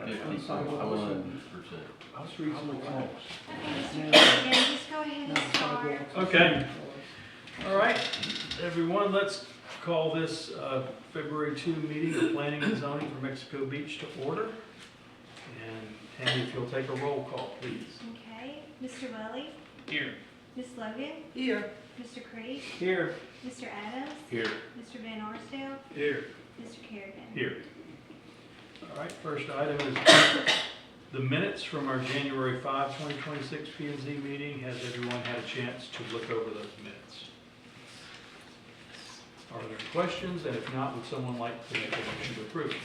on sidewalks and 100%. streets and walks. Okay, Mr. President, just go ahead and start. Sidewalks. Okay. All right, everyone, let's call this February 2 meeting of Planning and Zoning for Mexico Beach to order. And Tammy, if you'll take a roll call, please. Okay, Mr. Welly, Here. Ms. Logan, Here. Mr. Creed, Here. Mr. Adams, Here. Mr. Van Arsdale, Here. Mr. Kerrigan. Here. All right, first item is the minutes from our January 5, 2026 P and Z meeting. Has everyone had a chance to look over those minutes? Are there questions? And if not, would someone like to make a motion to approve?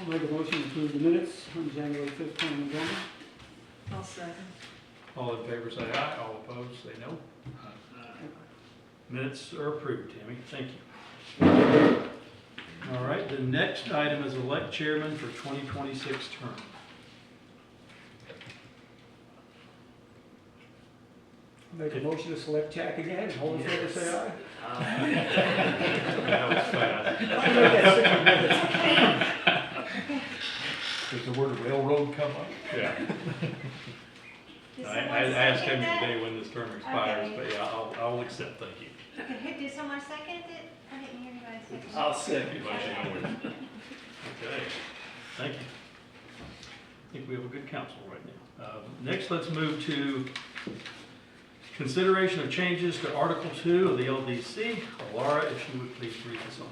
I'll make a motion to approve the minutes on January 5th, 2020. I'll second. All in favor say aye, all opposed say no. Minutes are approved, Tammy, thank you. All right, the next item is elect chairman for 2026 term. Make a motion to select Jack again. All in favor, say aye. That was fast. I'll make that 6 minutes. Does the word railroad come up? Yeah. Did I someone asked second him that? today when this term expires, Okay. but yeah, I'll accept, thank you. Okay, did someone second it? I didn't hear anybody second it. I'll second. Okay, thank you. I think we have a good council right now. Next, let's move to consideration of changes to Article 2 of the LDC. Laura, if you would please read this on.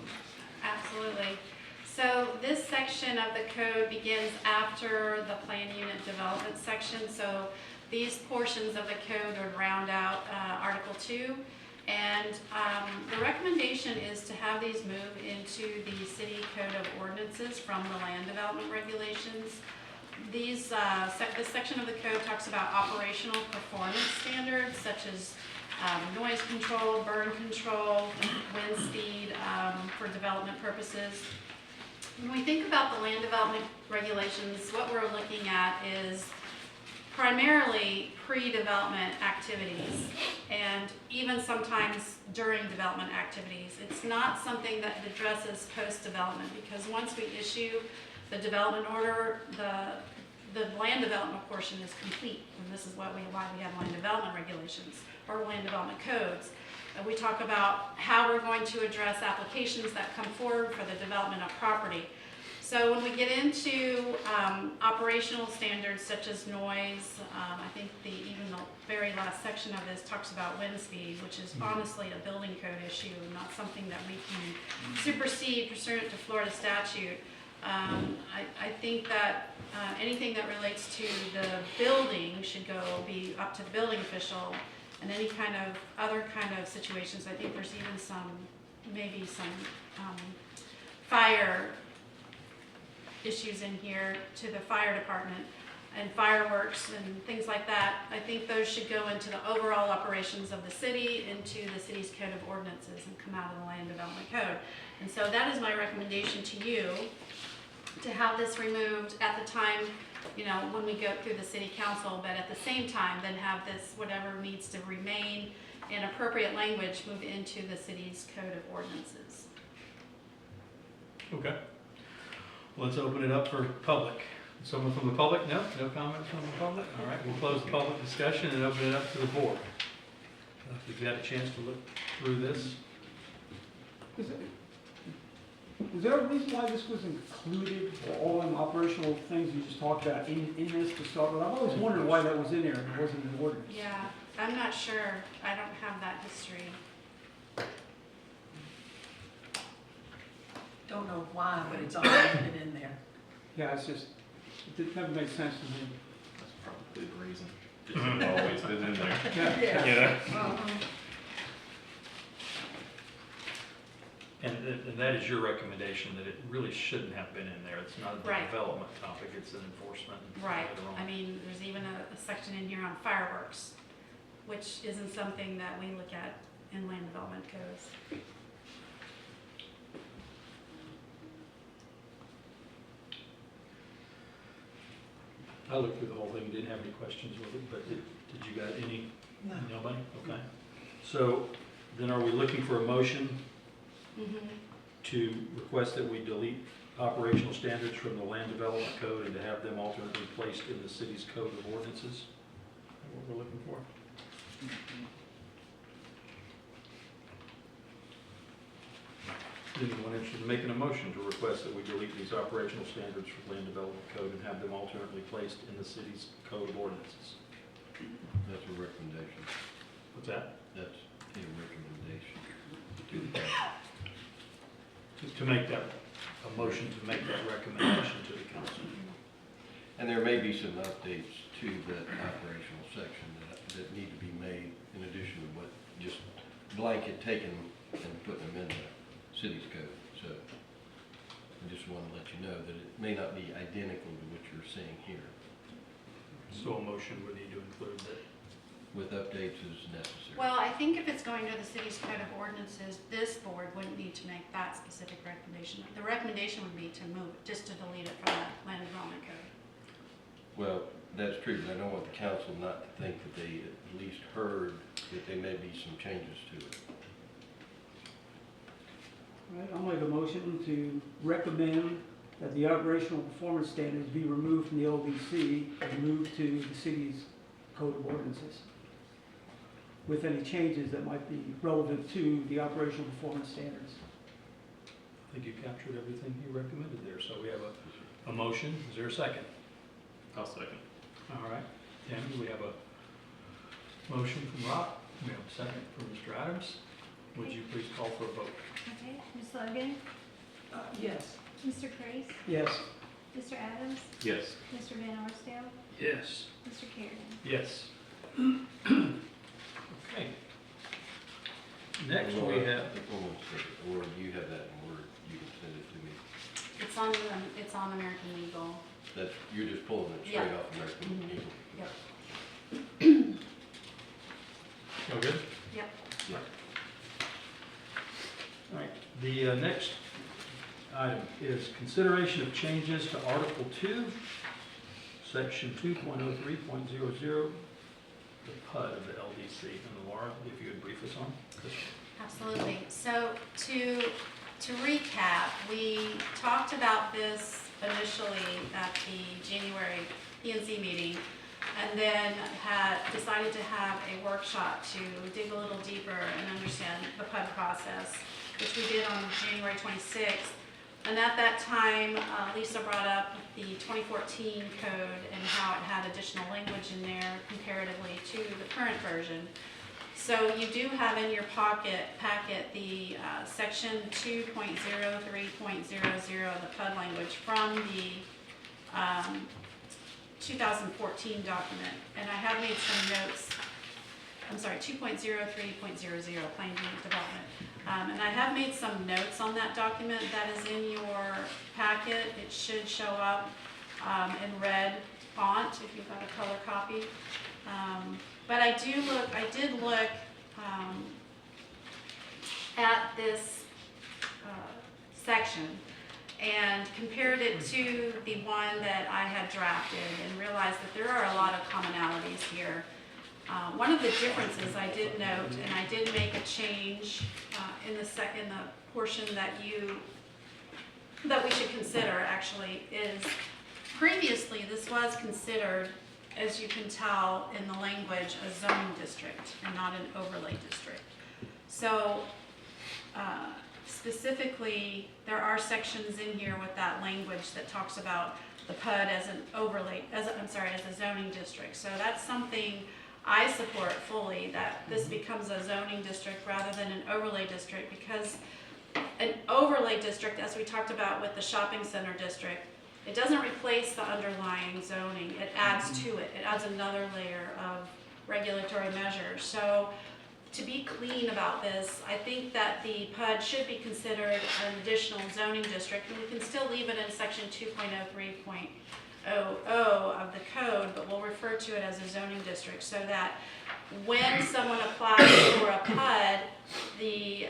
Absolutely. So this section of the code begins after the plan unit development section. So these portions of the code would round out Article 2. And the recommendation is to have these move into the city code of ordinances from the land development regulations. These, this section of the code talks about operational performance standards such as noise control, burn control, wind speed for development purposes. When we think about the land development regulations, what we're looking at is primarily pre-development activities and even sometimes during development activities. It's not something that addresses post-development because once we issue the development order, the land development portion is complete, and this is why we have land development regulations or land development codes. We talk about how we're going to address applications that come forward for the development of property. So when we get into operational standards such as noise, I think even the very last section of this talks about wind speed, which is honestly a building code issue, not something that we can supersede pursuant to Florida statute. I think that anything that relates to the building should be up to the building official, and any kind of other kind of situations. I think there's even maybe some fire issues in here to the fire department and fireworks and things like that. I think those should go into the overall operations of the city, into the city's code of ordinances, and come out of the land development code. And so that is my recommendation to you, to have this removed at the time, when we go through the city council, but at the same time, then have this, whatever needs to remain in appropriate language, move into the city's code of ordinances. Okay. Let's open it up for public. Someone from the public? No? No comments from the public? All right, we'll close the public discussion and open it up to the board. If you've had a chance to look through this. Was there a reason why this was included, all in operational things you just talked about in this to start with? I've always wondered why that was in there and it wasn't in the ordinance. Yeah, I'm not sure. I don't have that history. Don't know why, but it's always been in there. Yeah, it never made sense to me. That's probably the reason. It's always been in there. Yeah. Yeah. And that is your recommendation, that it really shouldn't have been in there. It's not a Right. development topic, it's an enforcement. Right. Later on. I mean, there's even a section in here on fireworks, which isn't something that we look at in land development codes. I looked through the whole thing, didn't have any questions with it, but did you got any? No. Nobody? Okay. So then are we looking for a motion Mm-hmm. to request that we delete operational standards from the land development code and to have them alternately placed in the city's code of ordinances. Is that what we're looking for? Is anyone interested in making a motion to request that we delete these operational standards from land development code and have them alternately placed in the city's code of ordinances? That's a recommendation. What's that? That's a recommendation. To make that, a motion to make that recommendation to the council. And there may be some updates to that operational section that need to be made in addition to what just blanket taking and putting them in the city's code. So I just want to let you know that it may not be identical to what you're seeing here. So a motion would need to include that. With updates as necessary. Well, I think if it's going to the city's code of ordinances, this board wouldn't need to make that specific recommendation. The recommendation would be to move, just to delete it from the land development code. Well, that's true, but I don't want the council not to think that they at least heard that there may be some changes to it. All right, I'll make a motion to recommend that the operational performance standards be removed from the LDC and moved to the city's code of ordinances, with any changes that might be relevant to the operational performance standards. I think you captured everything he recommended there. So we have a motion. Is there a second? I'll second. All right. Tammy, we have a motion from Rob. We have a second from Mr. Adams. Would you please call for a vote? Okay, Ms. Logan, Yes. Mr. Priest, Yes. Mr. Adams, Yes. Mr. Van Arsdale, Yes. Mr. Kerrigan. Yes. Okay. Next we have, Or you have that in Word, you can send it to me. It's on American Legal. That's, you're just pulling it straight Yeah. off American Eagle. Yep. oh good? Yep. Yeah. All right. The next item is consideration of changes to Article 2, Section 2.03.00, the PUD of the LDC. And Laura, if you would brief us on this. Absolutely. So to recap, we talked about this initially at the January P&Z meeting, and then had decided to have a workshop to dig a little deeper and understand the PUD process, which we did on January 26th. And at that time, Lisa brought up the 2014 code and how it had additional language in there comparatively to the current version. So you do have in your packet the section 2.03.00, the PUD language from the 2014 document. And I have made some notes, I'm sorry, 2.03.00, Plain Unit Development. And I have made some notes on that document that is in your packet. It should show up in red font if you've got a color copy. But I did look at this section and compared it to the one that I had drafted and realized that there are a lot of commonalities here. One of the differences I did note, and I did make a change in the portion that we should consider actually, is previously this was considered, as you can tell in the language, a zoning district and not an overlay district. So specifically, there are sections in here with that language that talks about the PUD as an overlay, as a zoning district. So that's something I support fully, that this becomes a zoning district rather than an overlay district, because an overlay district, as we talked about with the shopping center district, it doesn't replace the underlying zoning, it adds to it. It adds another layer of regulatory measures. So to be clean about this, I think that the PUD should be considered an additional zoning district, and we can still leave it in section 2.03.00 of the code, but we'll refer to it as a zoning district, so that when someone applies for a PUD, the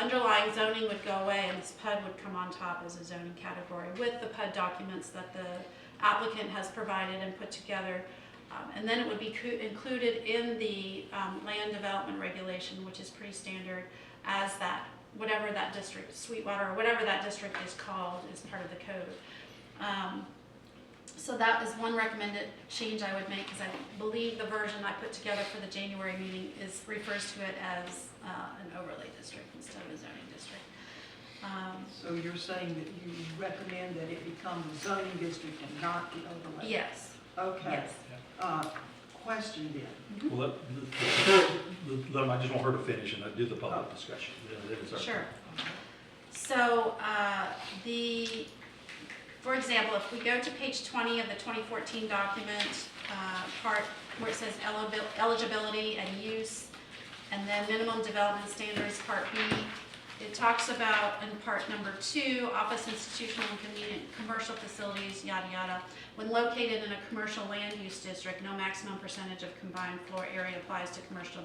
underlying zoning would go away and this PUD would come on top as a zoning category with the PUD documents that the applicant has provided and put together. And then it would be included in the land development regulation, which is pretty standard, as that whatever that district, Sweetwater, or whatever that district is called, is part of the code. So that is one recommended change I would make, because I believe the version I put together for the January meeting refers to it as an overlay district instead of a zoning district. So you're saying that you recommend that it become the zoning district and not the overlay? Yes, Okay. yes. Question then. Well, I just want her to finish and do the public discussion. Then it's our- Sure. So, for example, if we go to page 20 of the 2014 document, part where it says eligibility and use, and then minimum development standards, part B, it talks about, in part number 2, office, institutional, and convenient commercial facilities, yada, yada. When located in a commercial land use district, no maximum percentage of combined floor area applies to commercial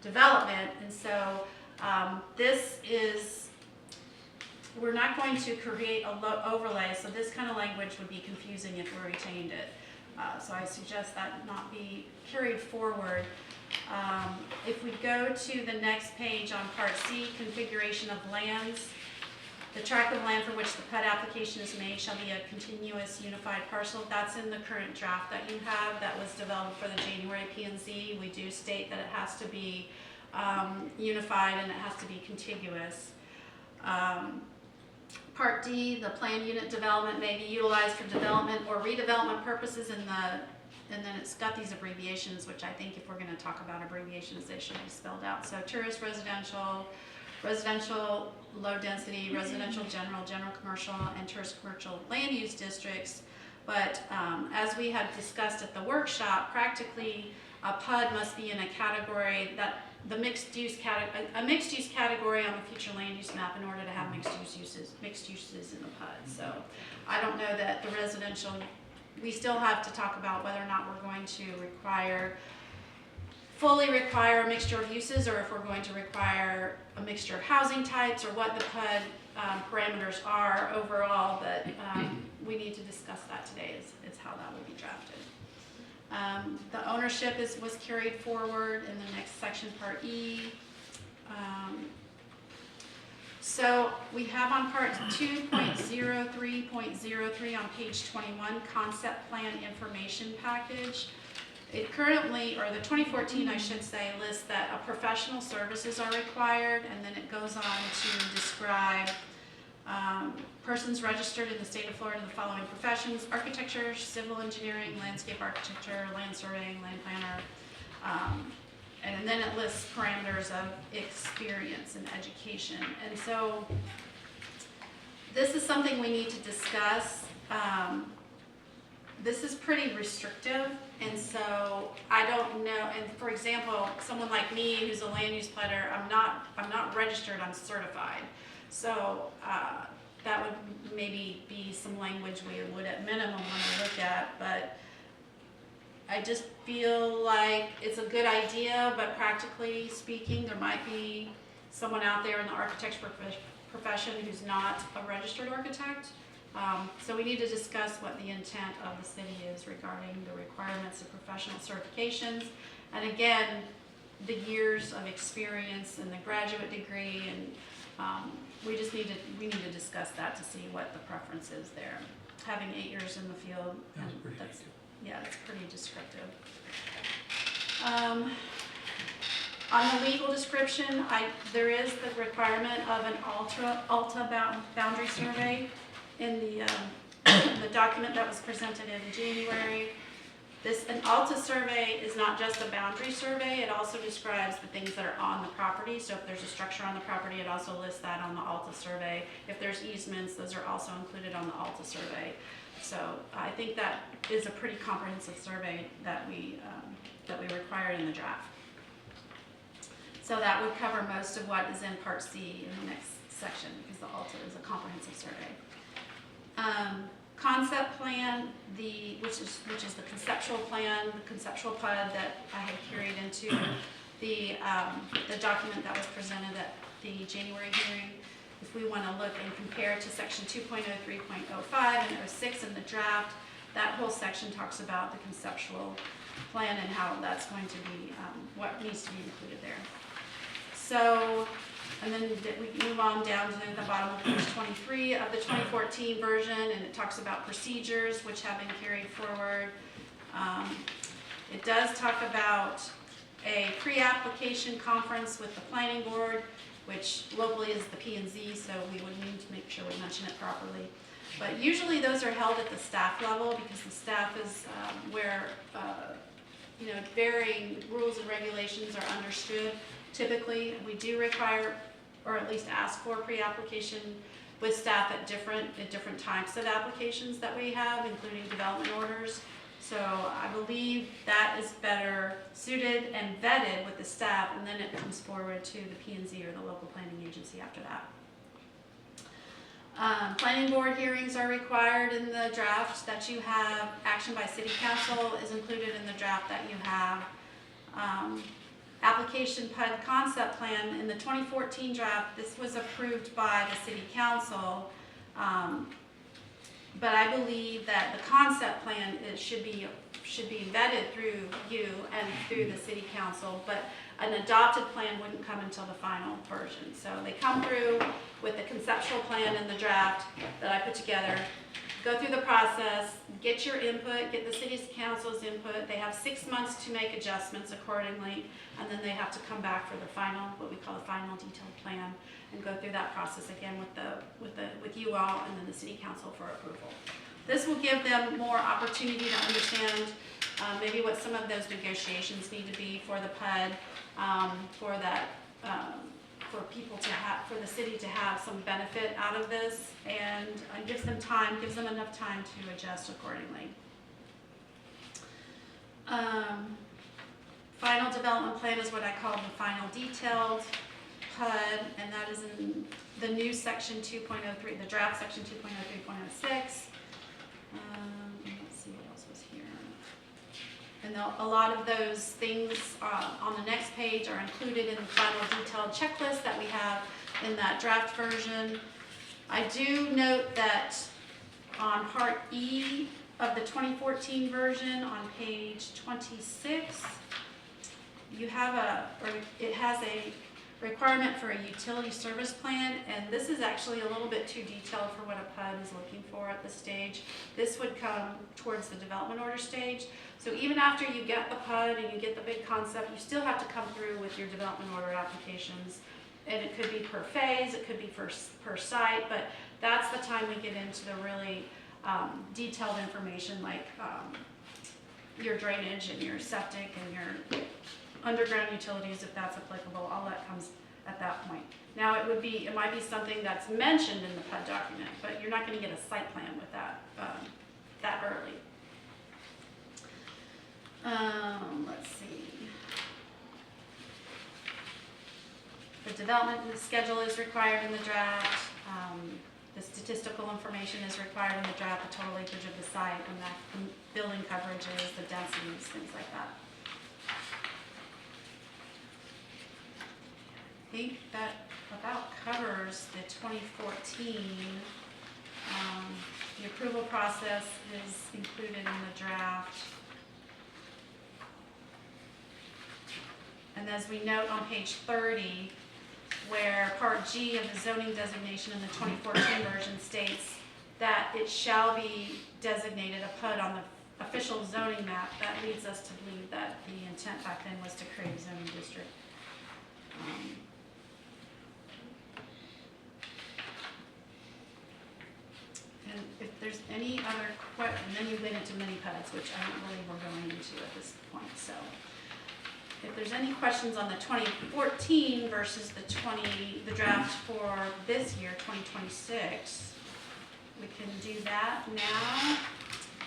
development. And so this is, we're not going to create a overlay, so this kind of language would be confusing if we retained it. So I suggest that not be carried forward. If we go to the next page on part C, configuration of lands, the tract of land for which the PUD application is made shall be a continuous unified parcel. That's in the current draft that you have that was developed for the January P&Z. We do state that it has to be unified and it has to be contiguous. Part D, the planned unit development may be utilized for development or redevelopment purposes and then it's got these abbreviations, which I think if we're going to talk about abbreviations, they should be spelled out. So tourist residential, residential low density, residential general, general commercial, and tourist commercial land use districts. But as we had discussed at the workshop, practically a PUD must be in a category that a mixed use category on the future land use map in order to have mixed uses in the PUD. So I don't know that the residential, we still have to talk about whether or not we're going to fully require a mixture of uses, or if we're going to require a mixture of housing types, or what the PUD parameters are overall, but we need to discuss that today is how that will be drafted. The ownership was carried forward in the next section, part E. So we have on part 2.03.03 on page 21, concept plan information package. It currently, or the 2014, I should say, lists that professional services are required, and then it goes on to describe persons registered in the state of Florida in the following professions: architecture, civil engineering, landscape architecture, land surveying, land planner, and then it lists parameters of experience and education. And so this is something we need to discuss. This is pretty restrictive, and so I don't know. And for example, someone like me who's a land use planner, I'm not registered, I'm certified. So that would maybe be some language we would at minimum want to look at, but I just feel like it's a good idea, but practically speaking, there might be someone out there in the architecture profession who's not a registered architect. So we need to discuss what the intent of the city is regarding the requirements of professional certifications. And again, the years of experience and the graduate degree, and we need to discuss that to see what the preference is there. Having 8 years in the field, yeah, it's pretty descriptive. On the legal description, there is the requirement of an ALTA boundary survey in the document that was presented in January. An ALTA survey is not just a boundary survey, it also describes the things that are on the property. So if there's a structure on the property, it also lists that on the ALTA survey. If there's easements, those are also included on the ALTA survey. So I think that is a pretty comprehensive survey that we required in the draft. So that would cover most of what is in part C in the next section, because the ALTA is a comprehensive survey. Concept plan, which is the conceptual plan, the conceptual PUD that I had carried into the document that was presented at the January hearing. If we want to look and compare to section 2.03.05 and 06 in the draft, that whole section talks about the conceptual plan and how that's going to be, what needs to be included there. So And then we move on down to the bottom of page 23 of the 2014 version, and it talks about procedures which have been carried forward. It does talk about a pre-application conference with the planning board, which locally is the P&Z, so we would need to make sure we mention it properly. But usually those are held at the staff level because the staff is where varying rules and regulations are understood. Typically, we do require, or at least ask for pre-application with staff at different types of applications that we have, including development orders. So I believe that is better suited and vetted with the staff, and then it comes forward to the P&Z or the local planning agency after that. Planning board hearings are required in the draft that you have. Action by city council is included in the draft that you have. Application PUD concept plan in the 2014 draft, this was approved by the city council. But I believe that the concept plan should be vetted through you and through the city council, but an adopted plan wouldn't come until the final version. So they come through with the conceptual plan in the draft that I put together, go through the process, get your input, get the city council's input. They have 6 months to make adjustments accordingly, and then they have to come back for the final, what we call the final detailed plan, and go through that process again with you all and then the city council for approval. This will give them more opportunity to understand maybe what some of those negotiations need to be for the PUD, for people to have, for the city to have some benefit out of this, and gives them enough time to adjust accordingly. Final development plan is what I call the final detailed PUD, and that is in the new section 2.03, the draft section 2.03.06. Let's see what else was here. And a lot of those things on the next page are included in the final detailed checklist that we have in that draft version. I do note that on part E of the 2014 version on page 26, it has a requirement for a utility service plan, and this is actually a little bit too detailed for what a PUD is looking for at this stage. This would come towards the development order stage. So even after you get the PUD and you get the big concept, you still have to come through with your development order applications. And it could be per phase, it could be per site, but that's the time we get into the really detailed information like your drainage and your septic and your underground utilities, if that's applicable. All that comes at that point. Now it might be something that's mentioned in the PUD document, but you're not going to get a site plan with that that early. Let's see. The development schedule is required in the draft. The statistical information is required in the draft, the total acreage of the site, and the building coverages, the densities, things like that. I think that about covers the 2014. The approval process is included in the draft. And as we note on page 30, where part G of the zoning designation in the 2014 version states that it shall be designated a PUD on the official zoning map, that leads us to believe that the intent back then was to create a zoning district. And if there's any other questions, and then you get into mini PUDs, which I don't believe we're going into at this point. So if there's any questions on the 2014 versus the draft for this year, 2026, we can do that now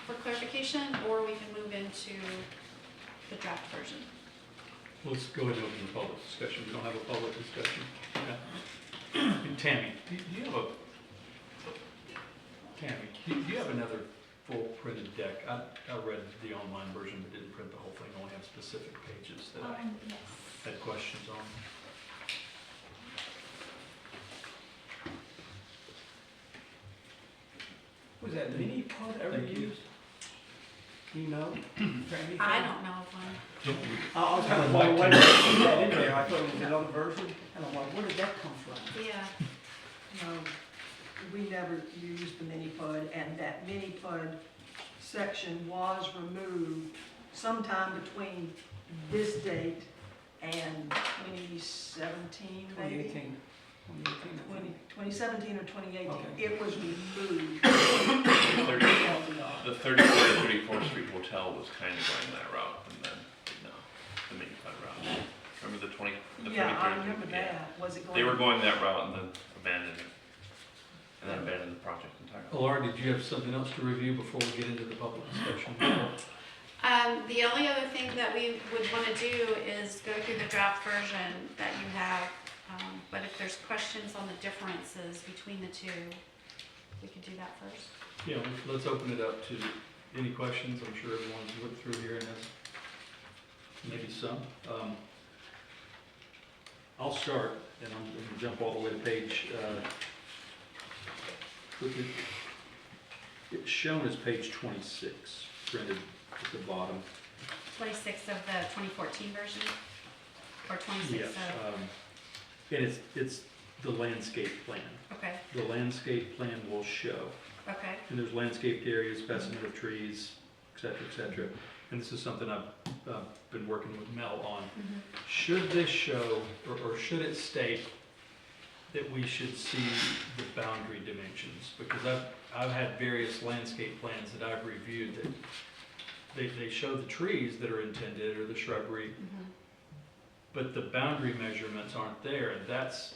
for clarification, or we can move into the draft version. Let's go ahead and open the public discussion. We don't have a public discussion. Yeah. And Tammy, do you have another full printed deck? I read the online version but didn't print the whole thing. I only have specific pages that I Yes. had questions on. Was that mini PUD ever Thank you. used? Do you know? Randy? I don't know of one. I was kind of wondering why did you put that in there, I thought it was another version, and I'm like, where did that come from? Yeah. No, we never used the mini PUD, and that mini PUD section was removed sometime between this date and 2017, maybe? 2018. 2017 or 2018. Okay. It was removed. The 34th, 34th Street Hotel was kind of going that route, and then, no, the mini PUD route. Remember the 20, the 33rd? Yeah, I remember Yeah. that. Was it going? They were going that route and then abandoned it. And then abandoned the project entirely. Laura, did you have something else to review before we get into the public discussion? The only other thing that we would want to do is go through the draft version that you have. But if there's questions on the differences between the two, we could do that first. Yeah, let's open it up to any questions. I'm sure everyone's looked through here and has maybe some. I'll start, and I'm going to jump all the way to page, it's shown as page 26, printed at the bottom. 26 of the 2014 version? Or 26 Yes, of, and it's the landscape plan. okay, The landscape plan will show, okay, and there's landscaped areas, specimen of trees, et cetera, et cetera. And this is something I've been working with Mel on. mhm, Should this show, or should it state that we should see the boundary dimensions? Because I've had various landscape plans that I've reviewed that they show the trees that are intended or the shrubbery, mhm. but the boundary measurements aren't there, and that's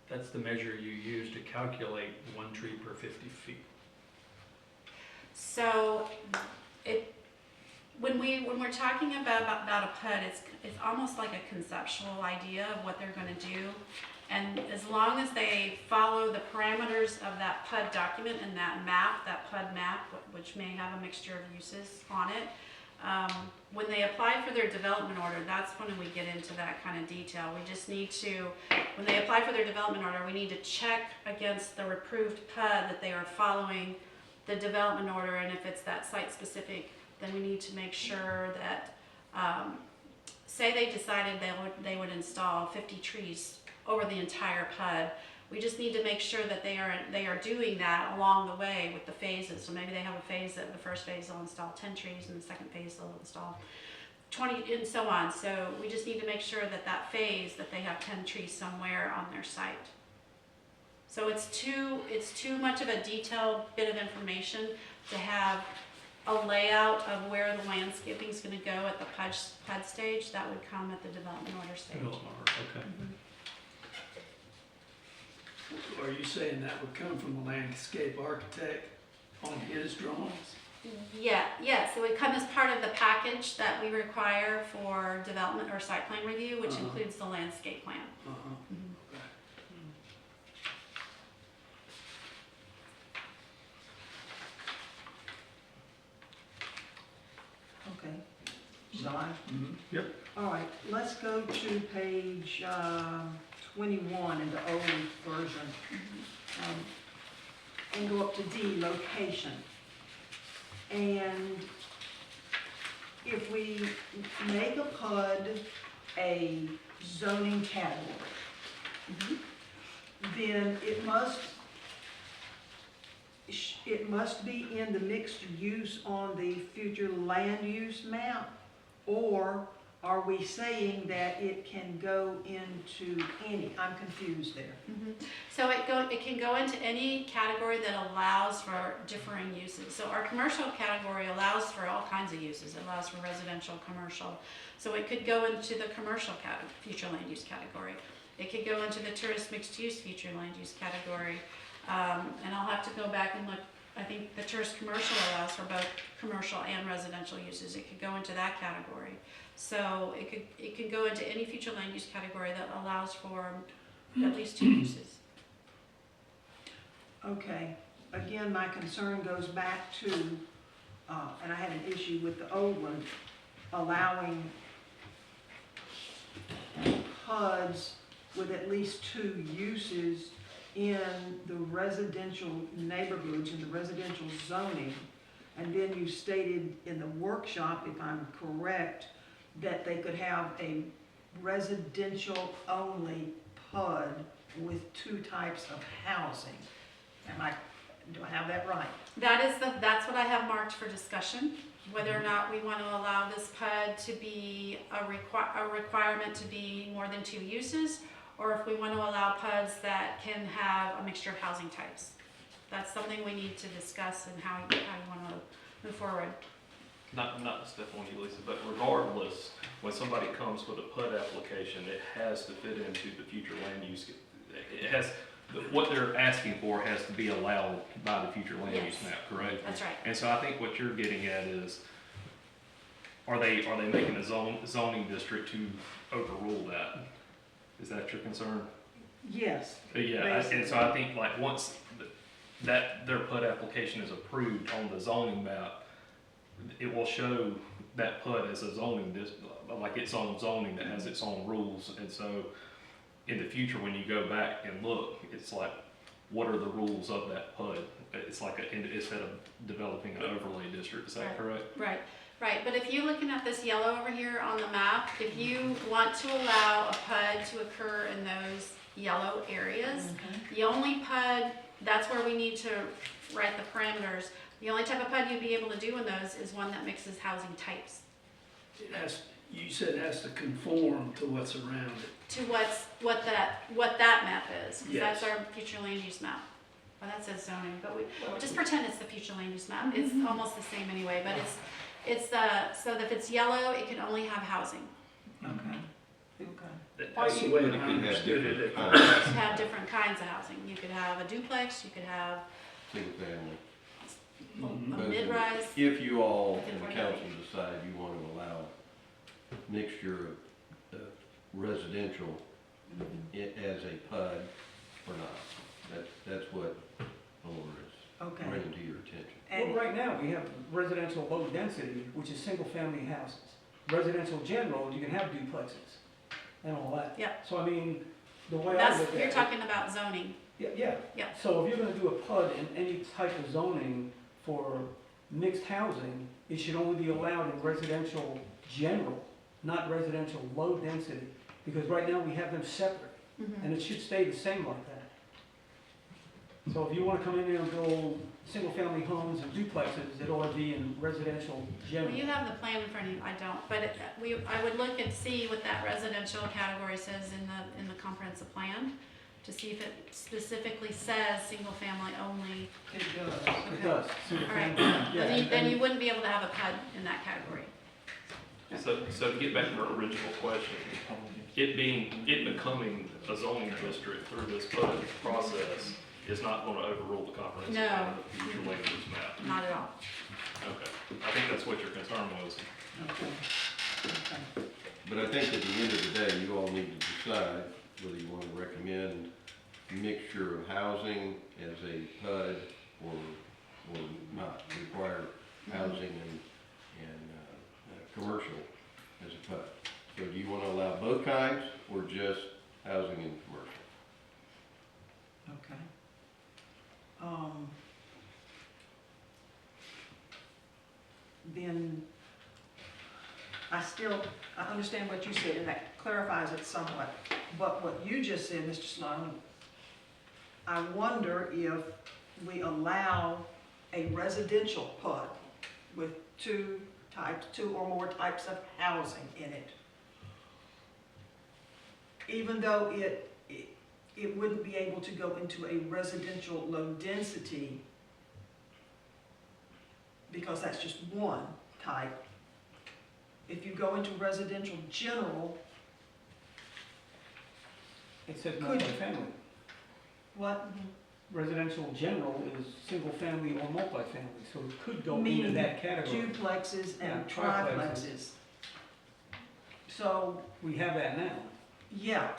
the measure you use to calculate 1 tree per 50 feet. So, when we're talking about a PUD, it's almost like a conceptual idea of what they're gonna do. And as long as they follow the parameters of that PUD document and that map, that PUD map, which may have a mixture of uses on it, when they apply for their development order, that's when we get into that kind of detail. We just need to, when they apply for their development order, we need to check against the approved PUD that they are following the development order, and if it's that site specific, then we need to make sure that, say they decided they would install 50 trees over the entire PUD. We just need to make sure that they are doing that along the way with the phases. So maybe they have a phase that the first phase they'll install 10 trees, and the second phase they'll install 20, and so on. So we just need to make sure that that phase, that they have 10 trees somewhere on their site. So it's too much of a detailed bit of information to have a layout of where the landscaping is going to go at the PUD stage. That would come at the development order stage. Okay. Mhm. So are you saying that would come from the landscape architect on his drawings? Yes, it would come as part of the package that we require for development or site plan review, which Uh-huh. includes the landscape plan. Uh-huh. Okay. Shall I? Mhm. All right, let's go to page 21 in the old version. And go up to D, location. And if we make a PUD a zoning category, then it must be in the mixed use on the future land use map, or are we saying that it can go into any? I'm confused there. So it can go into any category that allows for differing uses. So our commercial category allows for all kinds of uses. It allows for residential, commercial. So it could go into the commercial future land use category. It could go into the tourist mixed use future land use category. And I'll have to go back and look. I think the tourist commercial allows for both commercial and residential uses. It could go into that category. So it could go into any future land use category that allows for at least 2 uses. Okay, again, my concern goes back to, and I had an issue with the old one, allowing PUDs with at least 2 uses in the residential neighborhoods, in the residential zoning. And then you stated in the workshop, if I'm correct, that they could have a residential only PUD with 2 types of housing. Do I have that right? That's what I have marked for discussion, whether or not we want to allow this PUD to be a requirement to be more than 2 uses, or if we want to allow PUDs that can have a mixture of housing types. That's something we need to discuss and how you want to move forward. Not to step on you, Lisa, but regardless, when somebody comes with a PUD application, it has to fit into the future land use. It has, what they're asking for has to be allowed by the future land use Yes. map, correct? That's right. And so I think what you're getting at is, are they making a zoning district to overrule that? Is that your concern? Yes. Yeah, and so I think like once that their PUD application is approved on the zoning map, it will show that PUD as a zoning like its own zoning that has its own rules. And so in the future, when you go back and look, it's like, what are the rules of that PUD? It's like instead of developing an overlay district, is that Right. correct? Right, but if you're looking at this yellow over here on the map, if you want to allow a PUD to occur in those yellow areas, the only PUD, that's where we need to write the parameters. The only type of PUD you'd be able to do in those is one that mixes housing types It has, you said it has to conform to what's around it. to what that map is. 'Cause Yes. that's our future land use map. Well, that says zoning, but we just pretend it's the future land use map. It's almost the same anyway, but so that if it's yellow, it can only have housing. Okay. That's the way But it I could have understood it. different You kinds, could have different kinds of housing. You could have a duplex, you could have single family. a Mhm. mid-rise. If you all, Within in the 40 council, decide you want to allow mixture of residential as a PUD or not, that's what Laura is Okay. bringing to your attention. Well, And, right now, we have residential low density, which is single-family houses. Residential general, you can have duplexes and all that. Yep. So I mean, the way I look at it. You're talking about zoning. Yeah. Yeah. So if you're gonna do a PUD in any type of zoning for mixed housing, it should only be allowed in residential general, not residential low density. Because right now, we have them separate, and it should stay the same like that. So if you wanna come in there and build single-family homes and duplexes, it ought to be in residential Well, general. you have the plan in front of you, I don't, but I would look and see what that residential category says in the comprehensive plan, to see if it specifically says single family only. it does. It does, single All right. family, yeah. Then you wouldn't be able to have a PUD in that category. So to get back to our original question, it becoming a zoning district through this PUD process is not going to overrule the comprehensive No. plan of the future land use map. Not at all. Okay, I think that's what your concern was. Okay. But I think at the end of the day, you all need to decide whether you want to recommend mixture of housing as a PUD or not, require housing and commercial as a PUD. So do you want to allow both kinds or just housing and commercial? Okay. Then, I understand what you said, and that clarifies it somewhat. But what you just said, Mr. Sloan, I wonder if we allow a residential PUD with two or more types of housing in it. Even though it wouldn't be able to go into a residential low density because that's just one type. If you go into residential general, It says Could- multifamily. what? Residential general is single-family or multifamily, so it could go into Meaning that category. Duplexes and Yeah, triplexes. triplexes. So, We have that now. yeah.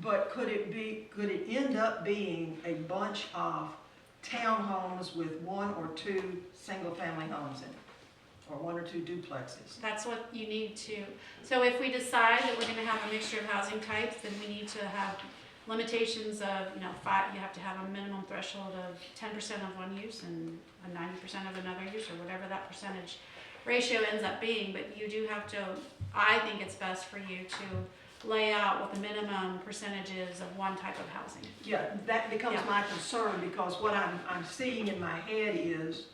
But could it end up being a bunch of townhomes with one or two single-family homes in it? Or one or two duplexes? That's what you need to, so if we decide that we're gonna have a mixture of housing types, then we need to have limitations of, you have to have a minimum threshold of 10% of one use and a 90% of another use, or whatever that percentage ratio ends up being, but you do have to, I think it's best for you to lay out what the minimum percentage is of one type of housing. Yeah, that becomes Yeah. my concern, because what I'm seeing in my head is,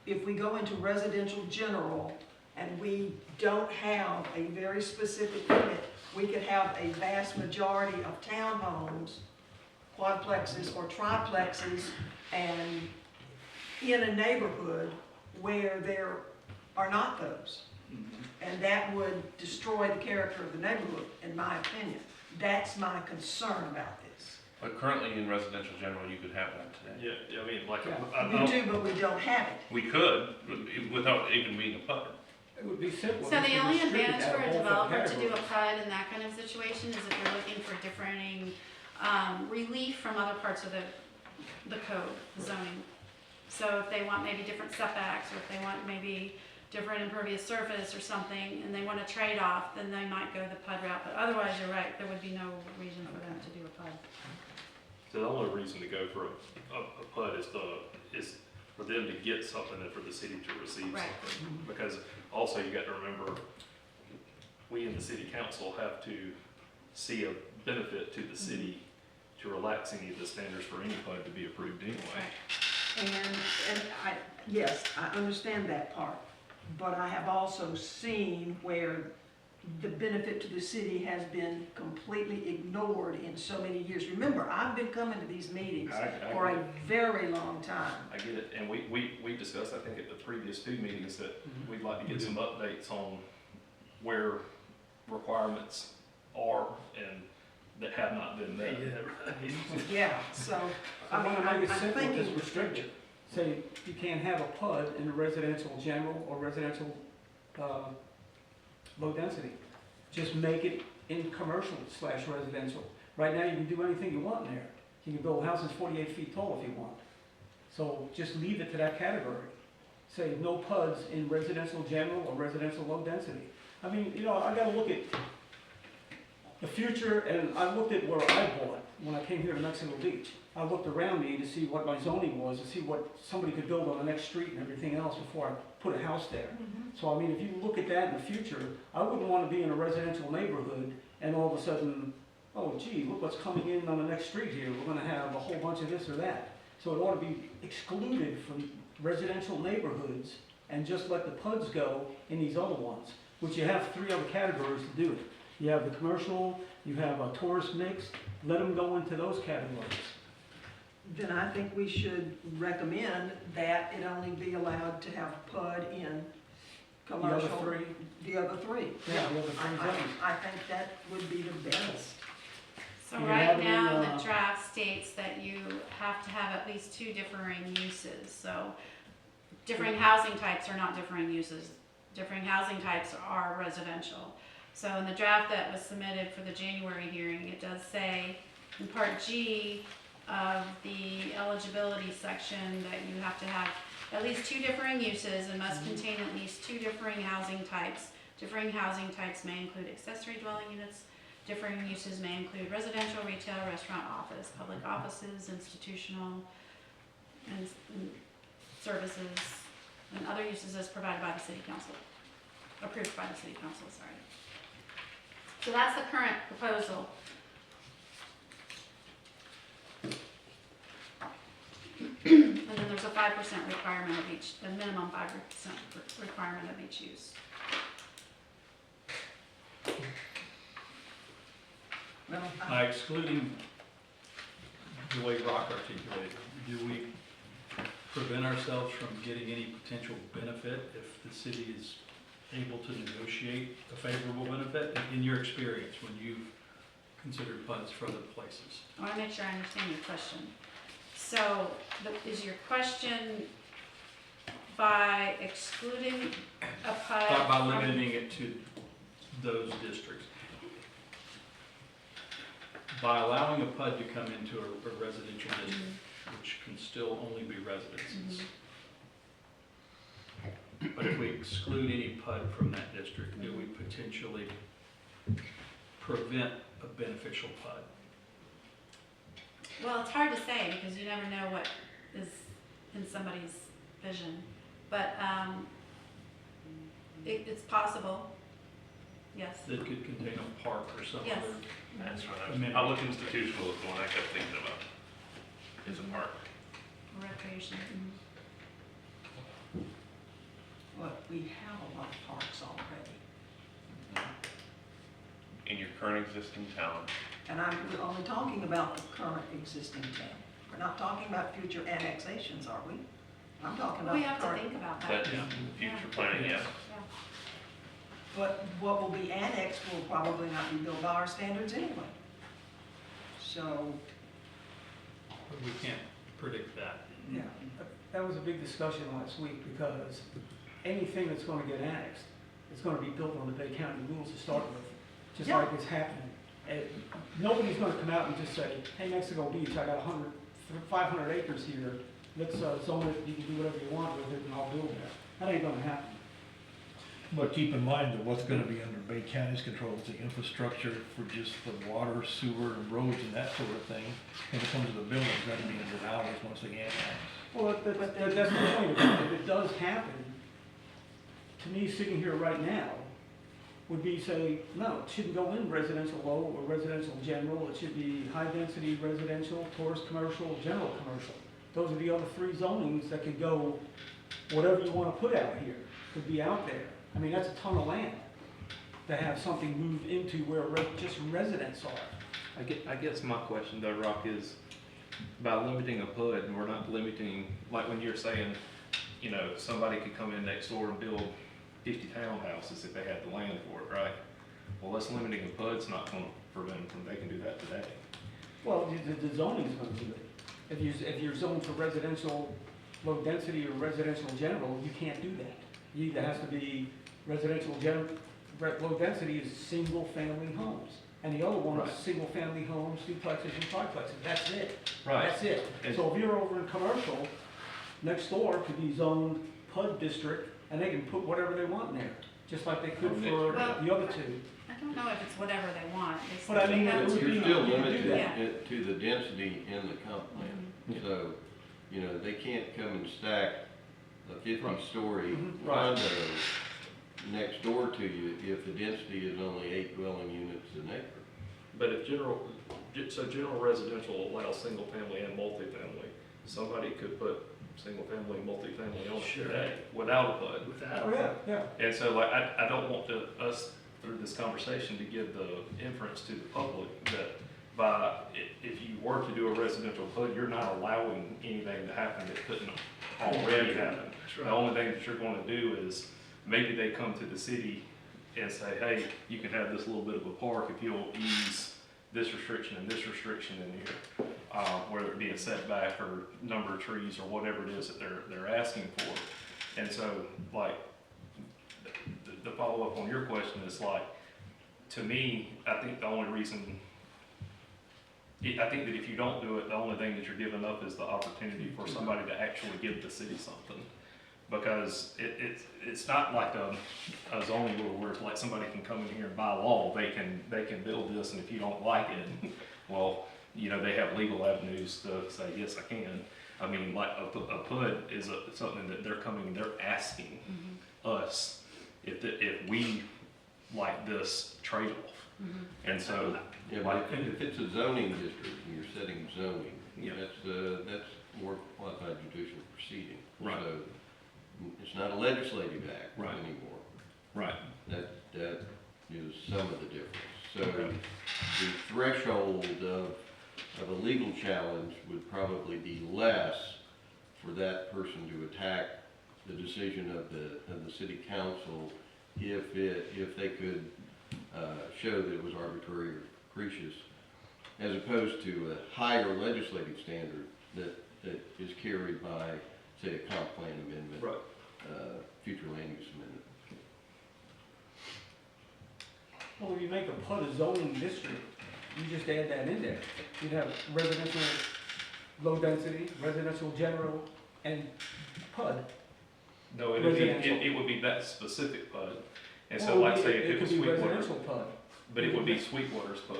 if we go into residential general and we don't have a very specific limit, we could have a vast majority of townhomes, quadplexes or triplexes, and in a neighborhood where there are not those. And that would destroy the character of the neighborhood, in my opinion. That's my concern about this. But currently in residential general, you could have that today. Yeah, I mean, like, Yeah. We do, but we don't have it. We could, without even being a PUD. It would be simple. So You the could only distribute advantage that for a all developer to do a categories. PUD in that kind of situation is if you're looking for differing relief from other parts of the code, the zoning. So if they want maybe different setbacks, or if they want maybe different impervious surface or something, and they want a trade-off, then they might go the PUD route. But otherwise, you're right, there would be no reason for them to do a PUD. so the only reason to go for a PUD is for them to get something and for the city to receive Right. something. Because also you got to remember, we in the city council have to see a benefit to the city to relax any of the standards for any PUD to be approved anyway. Right. And yes, I understand that part, but I have also seen where the benefit to the city has been completely ignored in so many years. Remember, I've been coming to these meetings I for get a it. very long time. I get it, and we discussed, I think at the previous two meetings, that Mhm. we'd like to get some updates on where requirements are and that have not been met. Yeah, so, I mean, Why I'm make it simple, just thinking, restrict it? Say, you can't have a PUD in a residential general or residential, low density. Just make it in commercial/residential. Right now, you can do anything you want in there. You can build houses 48 feet tall if you want. So just leave it to that category. Say, no PUDs in residential general or residential low density. I mean, I gotta look at the future, and I looked at where I bought when I came here to Mexico Beach. I looked around me to see what my zoning was, to see what somebody could build on the next street and everything else before I put a house there. So I mean, if you look at that in the future, I wouldn't want to be in a residential neighborhood and all of a sudden, oh gee, look what's coming in on the next street here, we're gonna have a whole bunch of this or that. So it ought to be excluded from residential neighborhoods and just let the PUDs go in these other ones, which you have 3 other categories to do it. You have the commercial, you have a tourist mix, let them go into those categories. then I think we should recommend that it only be allowed to have PUD in The other commercial. 3, The other three. yeah, the other 3 zones. I think that would be the best. So You right have it in, now, the draft states that you have to have at least 2 differing uses. So differing housing types are not differing uses. Differing housing types are residential. So in the draft that was submitted for the January hearing, it does say in Part G of the eligibility section that you have to have at least 2 differing uses and must contain at least 2 differing housing types. Differing housing types may include accessory dwelling units. Differing uses may include residential, retail, restaurant, office, public offices, institutional, and services, and other uses as provided by the city council, approved by the city council, sorry. So that's the current proposal. And then there's a 5% requirement of each, a minimum 5% requirement of each use. Well, By excluding the way Rock articulated, do we prevent ourselves from getting any potential benefit if the city is able to negotiate a favorable benefit in your experience when you've considered PUDs for other places? I want to make sure I understand your question. So, is your question by excluding a PUD? By from- limiting it to those districts. By allowing a PUD to come into a residential district, which can still only be residences. But if we exclude any PUD from that district, do we potentially prevent a beneficial PUD? Well, it's hard to say because you never know what is in somebody's vision, but, it's possible, yes. That could contain a park or something. Yes. That's what Amenities. public institutional is the one I kept thinking about, is a park. Recreation. But we have a lot of parks already. In your current existing town, And we're only talking about the current existing town. We're not talking about future annexations, are we? I'm talking about We the have to current. think about that. that's Yeah. future planning, yes. Yeah. But what will be annexed will probably not be built by our standards anyway. So, But we can't predict that. yeah. That was a big discussion last week because anything that's gonna get annexed, it's gonna be built on the Bay County rules to start with, just Yeah. like it's happening. And nobody's gonna come out and just say, hey, Mexico Beach, I got 500 acres here, let's zone it, you can do whatever you want with it and I'll build there. That ain't gonna happen. But keep in mind that what's gonna be under Bay County's control is the infrastructure for just the water, sewer, and roads and that sort of thing. When it comes to the buildings, that'll be under ours once they get that. Well, that's the point. If it does happen, to me, sitting here right now, would be say, no, it shouldn't go in residential low or residential general. It should be high-density residential, tourist commercial, general commercial. Those are the other three zonings that could go, whatever you want to put out here, could be out there. I mean, that's a ton of land to have something moved into where just residents are. I guess my question though, Rock, is by limiting a PUD, and we're not limiting, like when you're saying, you know, somebody could come in next door and build 50 townhouses if they had the land for it, right? Well, us limiting a PUD's not gonna prevent them from, they can do that today. Well, the zoning's going to do it. If you're zoned for residential, low density or residential general, you can't do that. You either has to be residential low density is single family homes. And the other one is Right. single family homes, duplexes and triplexes. That's it. Right. That's it. And- So if you're over in commercial, next door could be zoned PUD district and they can put whatever they want in there, just like they could for Well- the other two. I don't know if it's whatever they want. It's- But I mean, they have it would to- be- You're still you can do limited that. it to the density in the comp plan. So, you know, they can't come and stack a 50-story Mhm. Right. condo next door to you if the density is only 8 dwelling units an acre. But if general residential allows single family and multifamily, somebody could put single family and multifamily on it Sure. today without a PUD. Oh, Without, yeah, yeah. And so like, I don't want us through this conversation to give the inference to the public that if you were to do a residential PUD, you're not allowing anything to happen that couldn't already happen. that's The right. only thing that you're gonna do is, maybe they come to the city and say, hey, you can have this little bit of a park if you'll ease this restriction and this restriction in here. Whether it be a setback or number of trees or whatever it is that they're asking for. And so, like, the follow-up on your question is like, to me, I think the only reason, I think that if you don't do it, the only thing that you're giving up is the opportunity for somebody to actually give the city something. Because it's not like a zoning rule where it's like somebody can come in here and by law, they can build this, and if you don't like it, well, you know, they have legal avenues to say, yes, I can. I mean, like a PUD is something that they're coming, they're asking us if we like this trade-off. And so, Yeah, but if it's a zoning district and you're setting zoning, Yeah. that's more qualified judicial proceeding. Right. So it's not a legislative act Right. anymore. right, That is some of the difference. So Okay. the threshold of a legal challenge would probably be less for that person to attack the decision of the city council if they could show that it was arbitrary or capricious, as opposed to a higher legislative standard that is carried by, say, a comp plan amendment, right. future land use amendment. Well, if you make a PUD a zoning district, you just add that in there. You'd have residential, low density, residential general, and PUD. No, Residential. it would be that specific PUD. And Well, so like say if it it was could be Sweetwater, residential PUD. but it would be Sweetwater's PUD.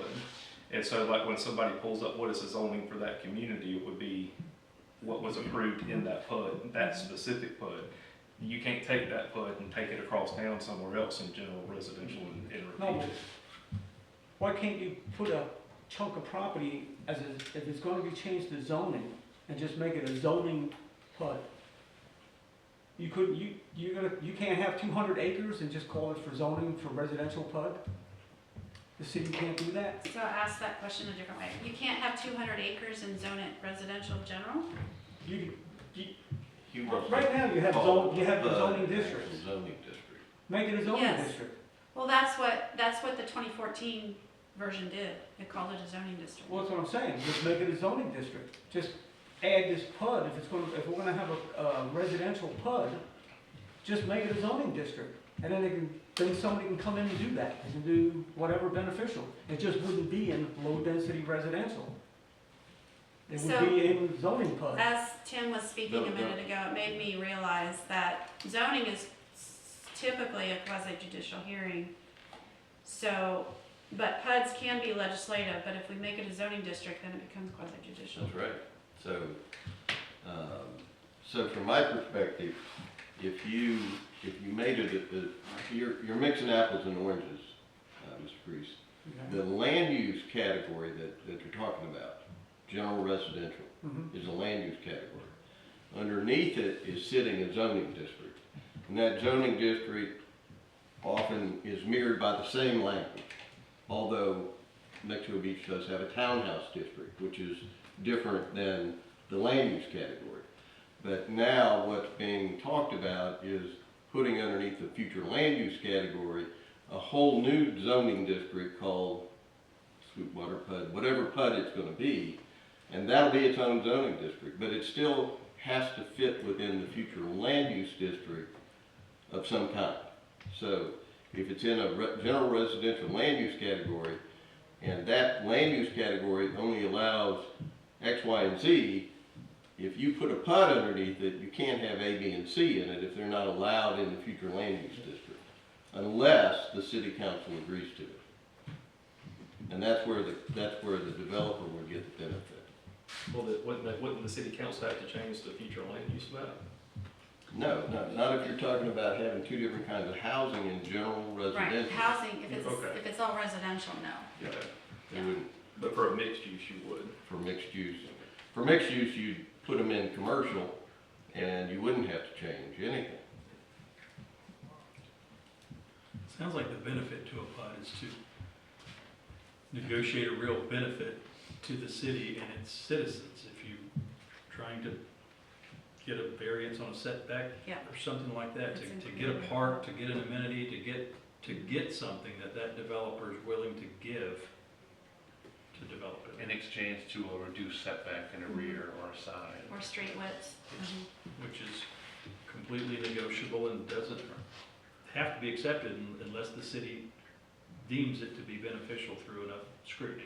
And so like when somebody pulls up what is the zoning for that community, it would be what was approved in that PUD, that specific PUD. You can't take that PUD and take it across town somewhere else in general residential and No, repeat it. why can't you put a chunk of property as a, if it's gonna be changed to zoning, and just make it a zoning PUD? You couldn't, you can't have 200 acres and just call it for zoning for residential PUD? The city can't do that? So ask that question a different way. You can't have 200 acres and zone it residential general? You, He wants right now, you have call zone, you have the PUD zoning actual districts. Zoning district. Make it a zoning Yes. district. Well, that's what the 2014 version did. It called it a zoning district. Well, that's what I'm saying, just make it a zoning district. Just add this PUD, if we're gonna have a residential PUD, just make it a zoning district. And then somebody can come in and do that, they can do whatever beneficial. It just wouldn't be in low-density residential. It So- would be in zoning PUD. As Tim was speaking a No, minute ago, it made me realize that zoning is typically a quasi-judicial hearing. So, but PUDs can be legislative, but if we make it a zoning district, then it becomes quasi-judicial. That's right. So from my perspective, if you made it, you're mixing apples and oranges, Mr. Priest. Okay. The land use category that you're talking about, general residential, Mhm. is a land use category. Underneath it is sitting a zoning district. And that zoning district often is mirrored by the same language, although Mexico Beach does have a townhouse district, which is different than the land use category. But now what's being talked about is putting underneath the future land use category a whole new zoning district called Sweetwater PUD, whatever PUD it's gonna be, and that'll be its own zoning district, but it still has to fit within the future land use district of some kind. So if it's in a general residential land use category, and that land use category only allows X, Y, and Z, if you put a PUD underneath it, you can't have A, B, and C in it if they're not allowed in the future land use district, unless the city council agrees to it. And that's where the developer would get the benefit. Well, wouldn't the city council have to change the future land use map? No, not if you're talking about having two different kinds of housing in general Right, residential. housing, Okay. if it's all residential, no. Yeah, Yeah. it wouldn't, But for a mixed use, you would. for mixed use. For mixed use, you'd put them in commercial, and you wouldn't have to change anything. Sounds like the benefit to a PUD is to negotiate a real benefit to the city and its citizens. If you're trying to get a variance on a setback Yeah. or something like that, It's to get a included. park, to get an amenity, to get something that developer is willing to give to develop it. In exchange to a reduced setback in a rear or a side. Or street widths. Which is completely negotiable and doesn't have to be accepted unless the city deems it to be beneficial through enough scrutiny.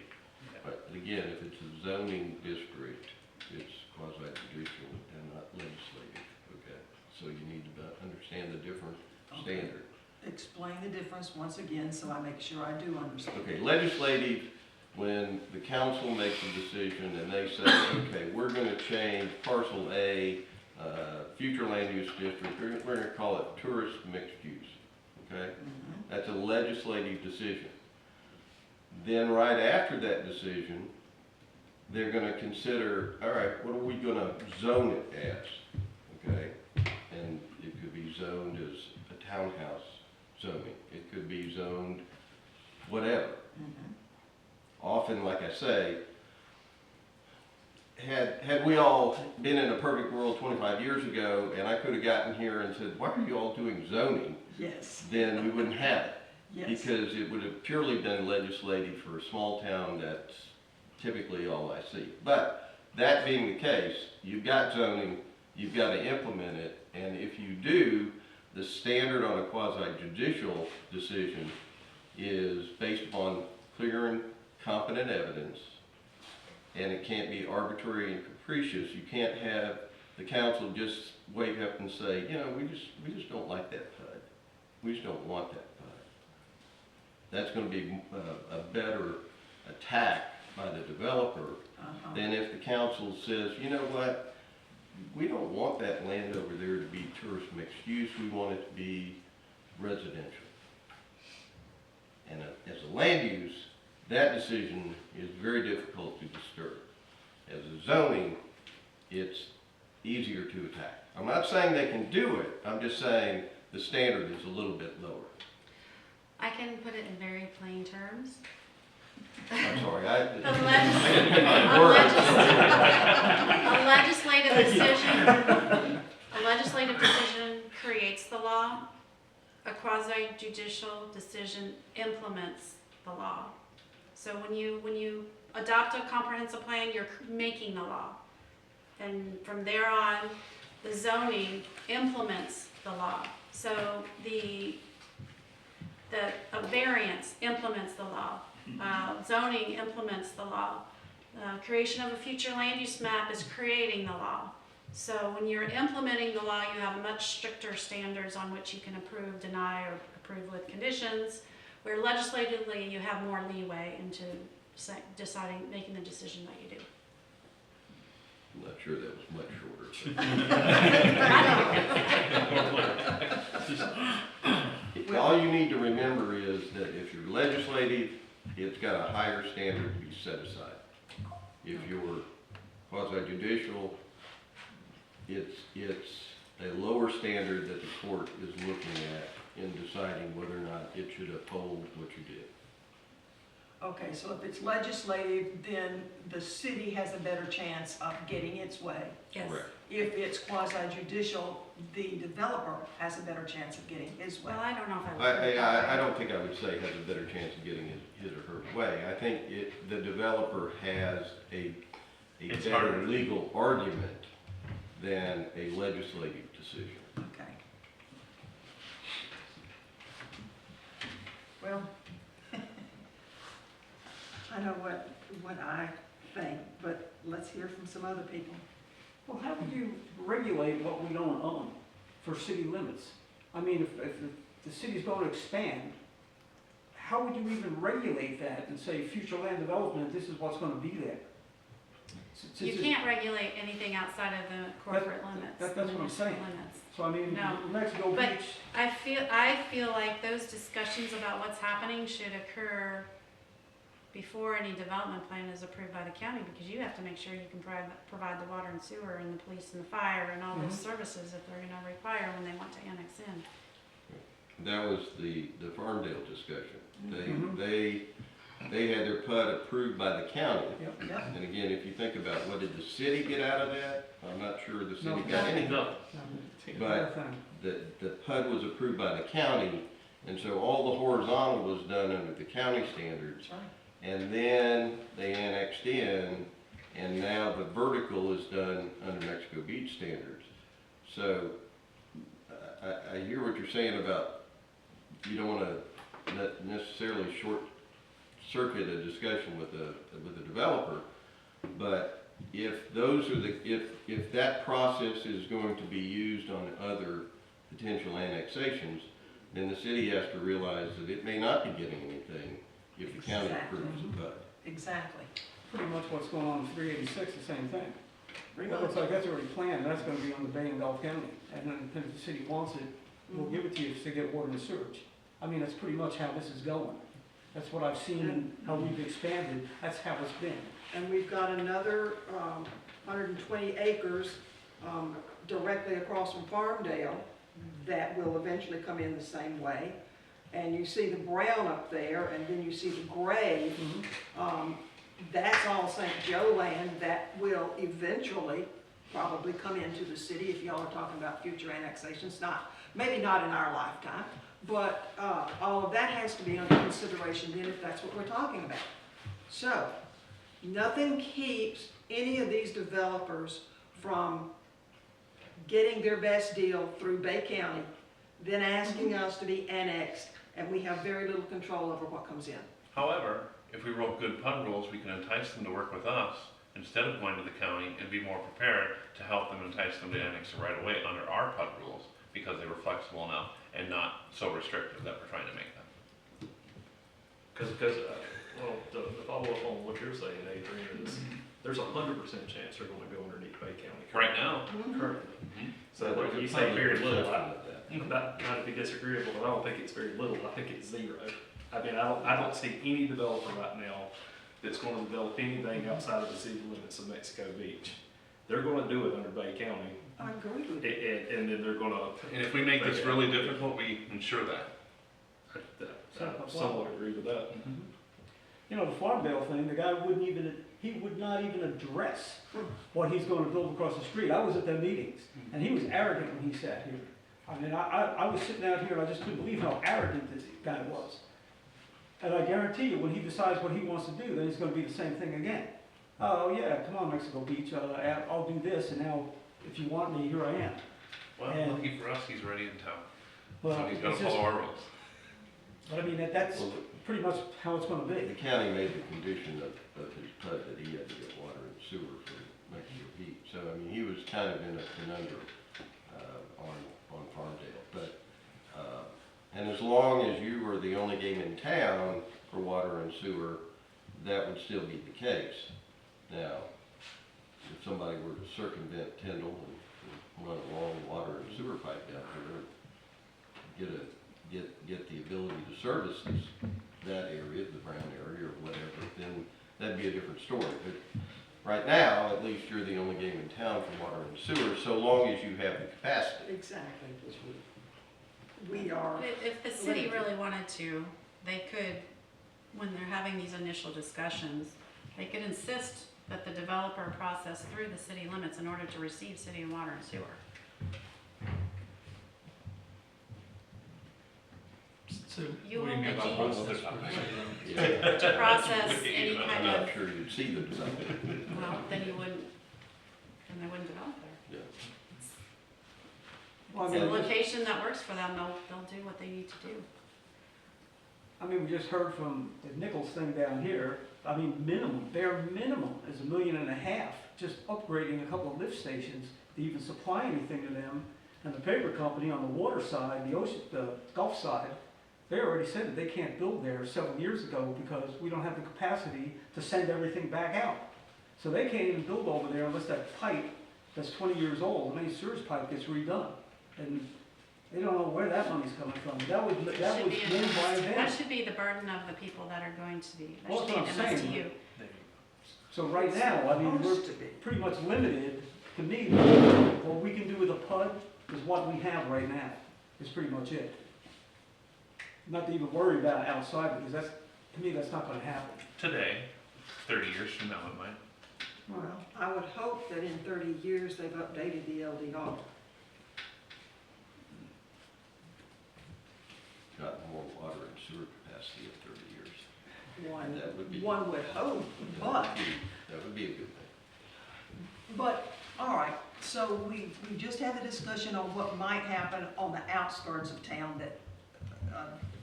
But again, if it's a zoning district, it's quasi-judicial and not legislative, okay? So you need to understand the different standard. Explain the difference once again, so I make sure I do understand. Okay, legislative, when the council makes a decision and they say, okay, we're gonna change parcel A, future land use district, we're gonna call it tourist mixed use, okay? Mhm. That's a legislative decision. Then right after that decision, they're gonna consider, all right, what are we gonna zone it as, okay? And it could be zoned as a townhouse zoning, it could be zoned whatever. Mhm. Often, like I say, had we all been in a perfect world 25 years ago, and I could have gotten here and said, why are you all doing zoning? Yes, Then we wouldn't have it. yes. Because it would have purely been legislative for a small town, that's typically all I see. But that being the case, you've got zoning, you've got to implement it, and if you do, the standard on a quasi-judicial decision is based upon clear and competent evidence, and it can't be arbitrary and capricious. You can't have the council just wake up and say, you know, we just don't like that PUD. We just don't want that PUD. That's going to be a better attack by the developer Uh-huh. than if the council says, you know what, we don't want that land over there to be tourist mixed use, we want it to be residential. And as a land use, that decision is very difficult to disturb. As a zoning, it's easier to attack. I'm not saying they can do it, I'm just saying the standard is a little bit lower. I can put it in very plain terms. I'm sorry, A legislative decision creates the law. A quasi-judicial decision implements the law. So when you adopt a comprehensive plan, you're making the law. And from there on, the zoning implements the law. So a variance implements the law. Zoning implements the law. Creation of a future land use map is creating the law. So when you're implementing the law, you have much stricter standards on which you can approve, deny, or approve with conditions, where legislatively you have more leeway into deciding, making the decision that you do. I'm not sure that was much shorter. All you need to remember is that if you're legislative, it's got a higher standard to be set aside. If you're quasi-judicial, it's a lower standard that the court is looking at in deciding whether or not it should uphold what you did. Okay, so if it's legislative, then the city has a better chance of getting its way. Yes. Correct. If it's quasi-judicial, the developer has a better chance of getting his way. Well, I don't know if I would. I don't think I would say has a better chance of getting his or her way. I think the developer has a It's better harder. legal argument than a legislative decision. Okay. Well, I know what I think, but let's hear from some other people. Well, how would you regulate what we don't own for city limits? I mean, if the city's going to expand, how would you even regulate that and say future land development, this is what's going to be there? You can't regulate anything outside of the corporate limits. That's what I'm municipal saying. limits. So I mean, No. Mexico But Beach, I feel like those discussions about what's happening should occur before any development plan is approved by the county, because you have to make sure you can provide the water and sewer and the police and the fire and all those services that they're gonna require when they want to annex in. That was the Farmdale discussion. Mhm. They had their PUD approved by the county. yep. Yeah. And again, if you think about what did the city get out of that, I'm not sure the city No. got anything. No, But the PUD was approved by the county, and so all the horizontal was done under the county standards. That's right. And then they annexed in, and now the vertical is done under Mexico Beach standards. So I hear what you're saying about you don't want to necessarily short circuit a discussion with the developer, but if those are if that process is going to be used on other potential annexations, then the city has to realize that it may not be getting anything if the county Exactly. approves the PUD. Exactly. Pretty much what's going on in 386, the same thing. Pretty It looks much. like that's already planned, that's gonna be on the Bay and Gulf County. And then if the city wants it, we'll give it to you to get water and sewage. I mean, that's pretty much how this is going. That's what I've seen and how we've expanded, that's how it's been. And we've got another 120 acres directly across from Farmdale that will eventually come in the same way. And you see the brown up there, and then you see the gray. That's all St. Joe land that will eventually probably come into the city if y'all are talking about future annexations. Maybe not in our lifetime, but all of that has to be under consideration then if that's what we're talking about. So, nothing keeps any of these developers from getting their best deal through Bay County, then asking us to be annexed, and we have very little control over what comes in. However, if we wrote good PUD rules, we can entice them to work with us instead of going to the county and be more prepared to help them entice them to annex it right away under our PUD rules, because they were flexible enough and not so restrictive that we're trying to make them. because Well, to follow up on what you're saying, Adrian, is there's 100% chance they're gonna go underneath Bay County. Right now, Currently. Mhm. So like you say very little, not to be disagreeable, but I don't think it's very little, I think it's zero. I mean, I don't see any developer right now that's gonna develop anything outside of the city limits of Mexico Beach. They're gonna do it under Bay County, I agree with you. and then they're gonna, and if we make this really difficult, we ensure that. I somewhat agree with that. You know, the Farm Bill thing, the guy he would not even address what he's gonna build across the street. I was at their meetings, and he was arrogant when he sat here. I mean, I was sitting out here, and I just couldn't believe how arrogant this guy was. And I guarantee you, when he decides what he wants to do, then it's gonna be the same thing again. Oh, yeah, come on, Mexico Beach, I'll do this, and now, if you want me, here I am. Well, And- lucky for us, he's already in town, Well, so he's gotta it's just- follow our rules. But I mean, that's Well, pretty much how it's gonna The be. county made the condition of his PUD that he had to get water and sewer from Mexico Beach. So, I mean, he was kind of in a conundrum, on Farmdale. But, and as long as you were the only game in town for water and sewer, that would still be the case. Now, if somebody were to circumvent Tyndall and run a long water and sewer pipe down there, get the ability to service that area, the Brown area or whatever, then that'd be a different story. But right now, at least you're the only game in town for water and sewer, so long as you have the capacity. Exactly. We are, If the city really wanted to, they could, when they're having these initial discussions, they could insist that the developer process through the city limits in order to receive city water and sewer. So, You what do you will mean be by deemed process? Yeah. to process any I'm kind not of, sure you'd see the development. well, then you wouldn't, then they wouldn't develop there. Yeah. Well, I It's a mean, just- location that works for them, they'll do what they need to do. I mean, we just heard from the Nichols thing down here. I mean, bare minimum is $1.5 million, just upgrading a couple of lift stations to even supply anything to them. And the paper company on the water side, the Gulf side, they already said that they can't build there several years ago because we don't have the capacity to send everything back out. So they can't even build over there unless that pipe that's 20 years old, the main sewage pipe, gets redone. And they don't know where that money's coming from. That was Should be won by addressed. That them. should be the burden of the people that are going to be, that Well, should be that's what I'm addressed to saying. you. So right now, I mean, we're supposed to be. pretty much limited, to me, what we can do with a PUD is what we have right now, is pretty much it. Not to even worry about outside, because that's, to me, that's not gonna happen. Today, 30 years from now, it might. well, I would hope that in 30 years, they've updated the LDR. Got more water and sewer capacity in 30 years. That would be- One would hope, but, That would be a good thing. but, all right, so we just had a discussion on what might happen on the outskirts of town that,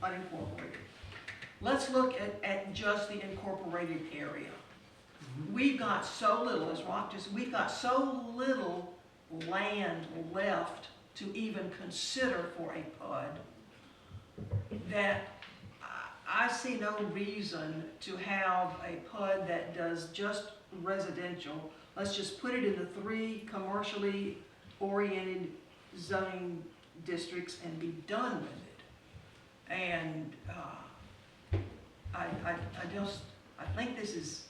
unincorporated. Let's look at just the incorporated area. We've got so little, as Rock just, we've got so little land left to even consider for a PUD that I see no reason to have a PUD that does just residential. Let's just put it in the 3 commercially oriented zoning districts and be done with it. And I think this is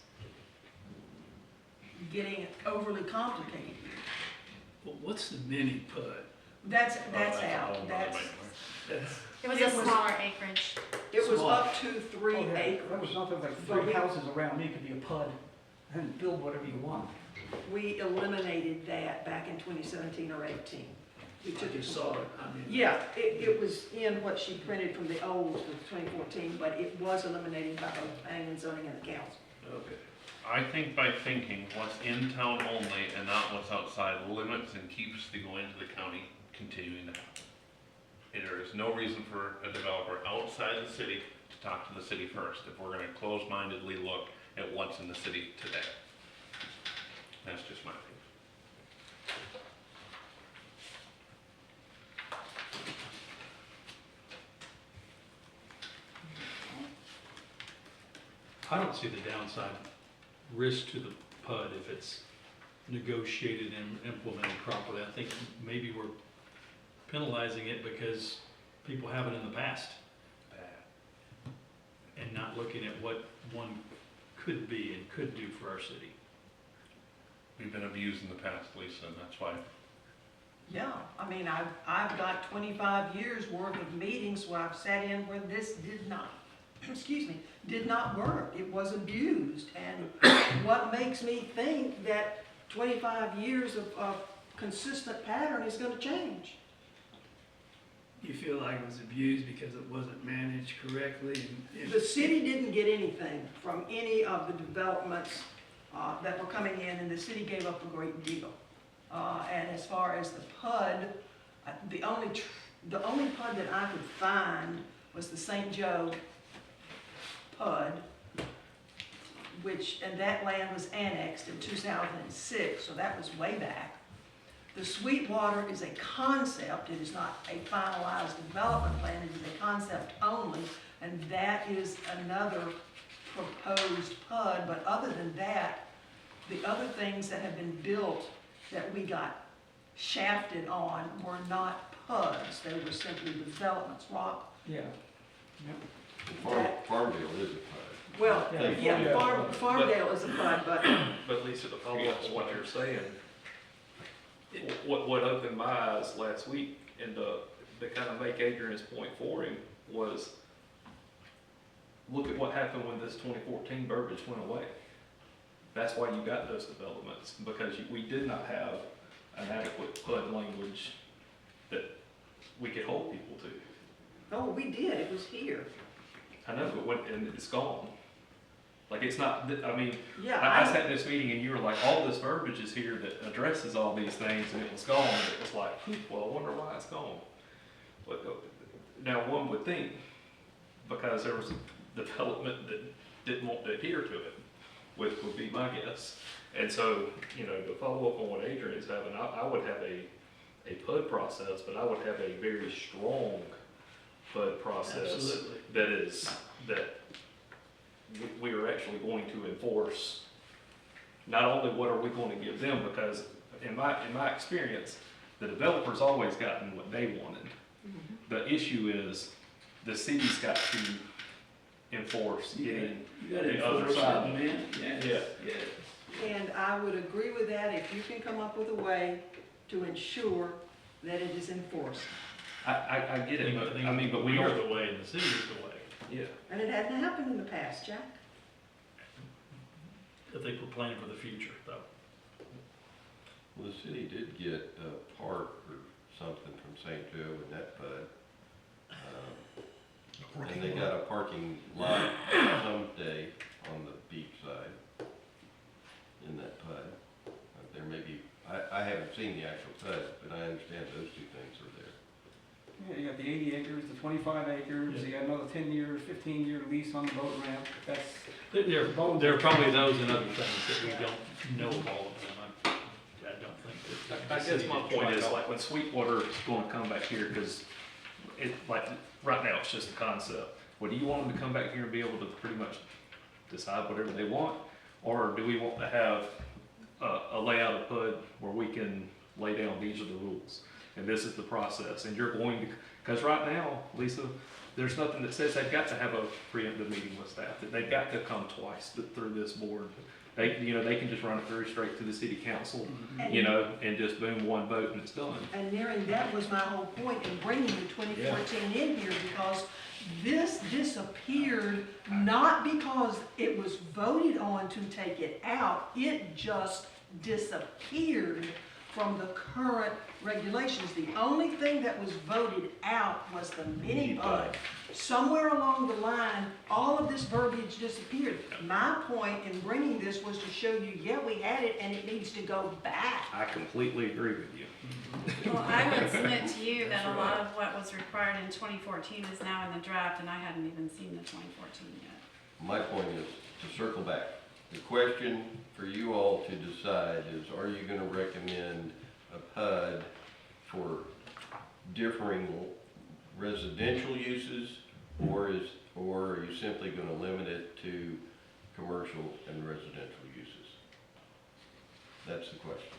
getting overly complicated here. Well, what's the mini PUD? That's Oh, that's a out, whole nother that's, nightmare. It was It a was- smaller acreage. it was Small. up to 3 Oh, yeah, acres. That was nothing like 3 houses around me could be a PUD, and build whatever you want. We eliminated that back in 2017 or 18. We I took it just from- saw it, I mean. Yeah, it was in what she printed from the old, for 2014, but it was eliminated by both planning and zoning and the council. Okay. I think by thinking what's in town only and not what's outside limits and keeps the going to the county continuing to happen. There is no reason for a developer outside the city to talk to the city first if we're gonna close-mindedly look at what's in the city today. That's just my opinion. I don't see the downside risk to the PUD if it's negotiated and implemented properly. I think maybe we're penalizing it because people haven't in the past. And not looking at what one could be and could do for our city. We've been abused in the past, Lisa, and that's why. Yeah, I mean, I've got 25 years worth of meetings where I've sat in where this did not, excuse me, did not work. It was abused. And what makes me think that 25 years of consistent pattern is gonna change? You feel like it was abused because it wasn't managed correctly and. The city didn't get anything from any of the developments that were coming in, and the city gave up a great deal. And as far as the PUD, the only PUD that I could find was the St. Joe PUD, and that land was annexed in 2006, so that was way back. The Sweetwater is a concept, it is not a finalized development plan, it is a concept only, and that is another proposed PUD, but other than that, the other things that have been built that we got shafted on were not PUDs, they were simply developments. Rock? Yeah. Farmville is a PUD. Well, Yeah. yeah, Farmdale is a PUD, but But Lisa, to follow up on what you're saying, what opened my eyes last week and to kind of make Adrian's point for him was, look at what happened when this 2014 verbiage went away. That's why you got those developments, because we did not have an adequate PUD language that we could hold people to. oh, we did, it was here. I know, but and it's gone. Like, it's not, I mean, Yeah, I sat in this meeting and you were like, all this verbiage is here that addresses all these things, and it was gone, and it was like, well, I wonder why it's gone. But now one would think, because there was development that didn't want to adhere to it, would be my guess. And so, you know, to follow up on what Adrian's having, I would have a PUD process, but I would have a very strong PUD process. Absolutely. that we are actually going to enforce. Not only what are we going to give them, because in my experience, the developer's always gotten what they wanted. The issue is the city's got to enforce getting You gotta the other enforce side. it, man. Yes, Yeah. yes. and I would agree with that if you can come up with a way to ensure that it is enforced. I get it, but I mean, but we are don't. the way and the city is the way. Yeah. And it hadn't happened in the past, Jack. I think we're planning for the future, though. Well, the city did get a park or something from St. Joe in that PUD. And they got a parking lot someday on the beach side in that PUD. There may be, I haven't seen the actual PUD, but I understand those two things are there. Yeah, you got the 80 acres, the 25 acres, you got another 10-year, 15-year lease on the boat ramp. That's, There are probably those and other things that we don't know of all of them. I don't think that. I guess my point is, like, when Sweetwater is going to come back here, because it, like, right now, it's just a concept. Well, do you want them to come back here and be able to pretty much decide whatever they want? Or do we want to have a layout of PUD where we can lay down, these are the rules, and this is the process, and you're going to, because right now, Lisa, there's nothing that says they've got to have a preemptive meeting with staff, that they've got to come twice through this board. They can just run it very straight to the city council, and just boom, one vote and it's done. And Mary, that was my whole point in bringing the 2014 in here, because this disappeared not because it was voted on to take it out, it just disappeared from the current regulations. The only thing that was voted out was the mini PUD. Somewhere along the line, all of this verbiage disappeared. My point in bringing this was to show you, yeah, we had it and it needs to go back. I completely agree with you. Well, I would submit to you that a lot of what was required in 2014 is now in the draft, and I hadn't even seen the 2014 yet. My point is to circle back. The question for you all to decide is, are you gonna recommend a PUD for differing residential uses, or are you simply gonna limit it to commercial and residential uses? That's the question.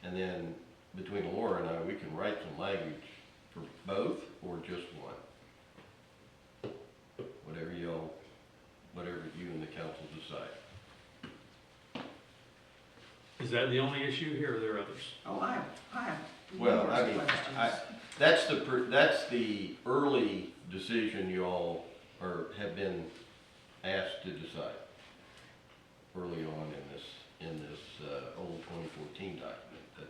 And then between Laura and I, we can write some language for both or just one. Whatever you and the council decide. Is that the only issue here, or are there others? Oh, I have Well, I numerous mean, questions. that's the early decision you all have been asked to decide early on in this old 2014 document, that,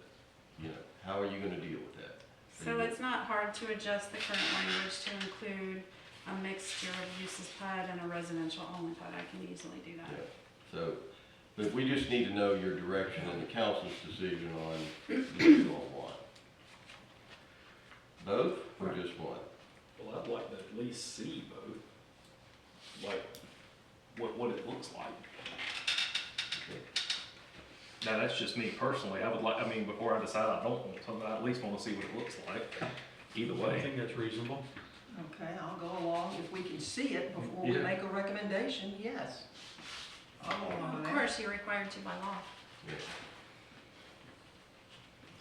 you know, how are you gonna deal with that? So it's not hard to adjust the current language to include a mixture of uses PUD and a residential only PUD. I can easily do that. Yeah. So, but we just need to know your direction and the council's decision on what you all want. Both or just one? Well, I'd like to at least see both, like, what it looks like. Now, that's just me personally, I mean, before I decide I don't want something, I at least wanna see what it looks like, either I way. think that's reasonable. Okay, I'll go along, if we can see it before we Yeah. make a recommendation, yes. I'll go along Of with that. course, you're required to by law. Yeah.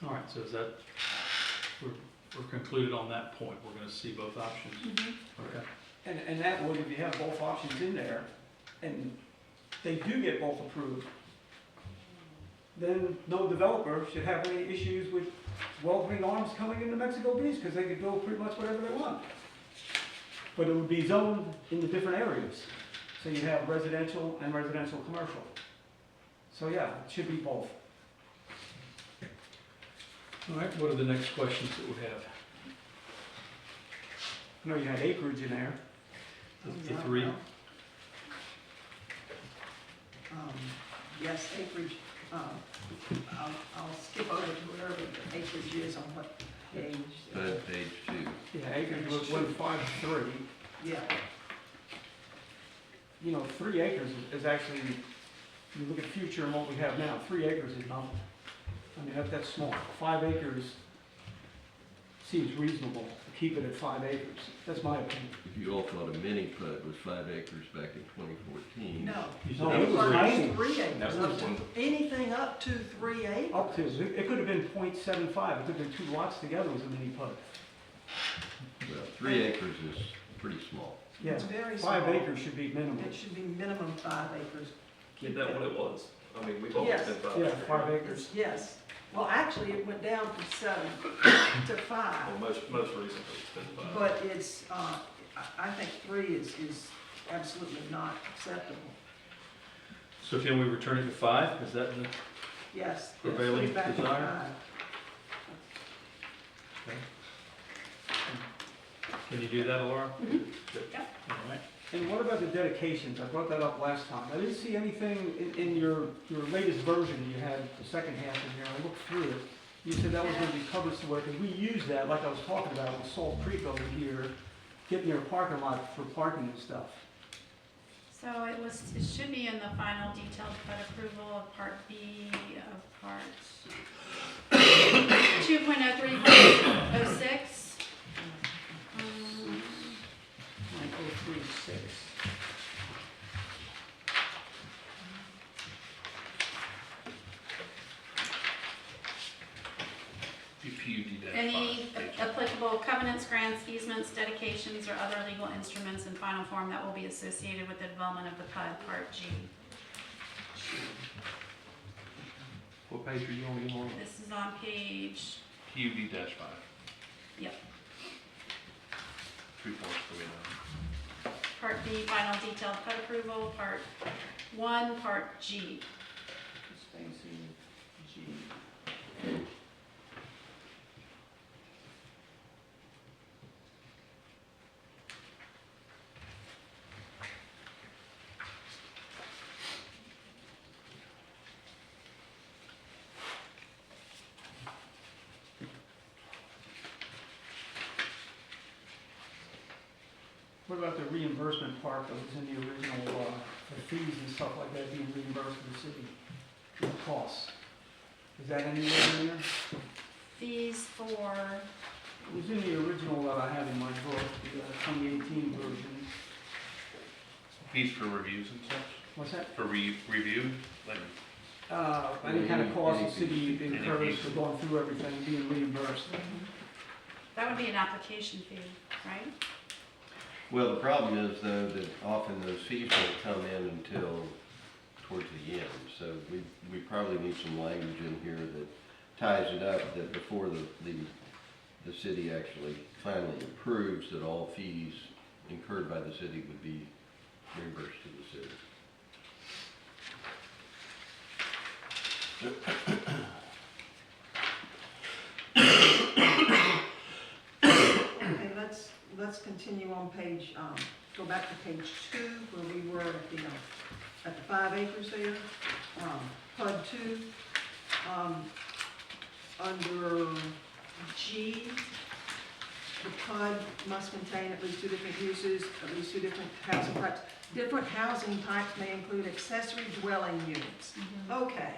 All right, so is that, we're concluded on that point. We're gonna see both options. Okay. And that would, if you have both options in there, and they do get both approved, then no developer should have any issues with Well Green Arms coming into Mexico Beach, because they could build pretty much whatever they want. But it would be zoned in the different areas. So you have residential and residential commercial. So yeah, it should be both. All right, what are the next questions that we have? I know you had acreage in there. The three? Yes, acreage, I'll skip over to wherever the acreage is on what page. Page 2. Yeah, acreage was 153. Yeah, You know, 3 acres is actually, you look at future and what we have now, 3 acres is nothing. I mean, that's small. 5 acres seems reasonable to keep it at 5 acres. That's my opinion. If you all thought a mini PUD was 5 acres back in 2014. no. No, It it was was 90. 3 acres, That up was to, one. anything up to 3 acres. Up to, it could have been .75, it could have been 2 lots together was a mini PUD. Well, 3 acres is pretty small. Yeah, It's very 5 small. acres should be minimum. It should be minimum 5 acres. Is that what it was? I mean, we've always Yes. been 5. Yeah, 5 acres. Yes, well, actually, it went down from 7 to 5, Well, most recently it's been 5. but it's, I think 3 is absolutely not acceptable. So can we return it to 5? Is that the, Yes. Prevailing Back to desire? 5. can you do that, Laura? Good. Yep. All right. And what about the dedications? I brought that up last time. I didn't see anything in your latest version, you had the second half in here, I looked through it. You said that was gonna be covered somewhere, because we use that, like I was talking about with Salt Creek over here, getting your parking lot for parking and stuff. So it should be in the final detailed PUD approval of Part B of Part 2.03.06. 9036. PUD-5. Any applicable covenants, grants, easements, dedications, or other legal instruments in final form that will be associated with the development of the PUD, Part G. What page are you on again, Laura? This is on page, PUD-5. yep, 3/4 the way down. Part B, final detailed PUD approval, Part 1, Part G. Stacy, G. What about the reimbursement part that was in the original, the fees and stuff like that being reimbursed to the city, the costs? Is that anywhere in there? Fees for, It was in the original that I have in my book, the 2018 version. Fees for reviews and such, What's that? for review, like, Any kind of cost the Anything. city incurs for going through everything, being reimbursed. That would be an application fee, right? Well, the problem is though that often those fees don't come in until towards the end. So we probably need some language in here that ties it up, that before the city actually finally approves, that all fees incurred by the city would be reimbursed to the city. Okay, let's continue on page, go back to page 2, where we were at the 5 acres there. PUD 2, under G, the PUD must contain at least 2 different uses, at least 2 different housing types. Different housing types may include accessory dwelling units. Okay.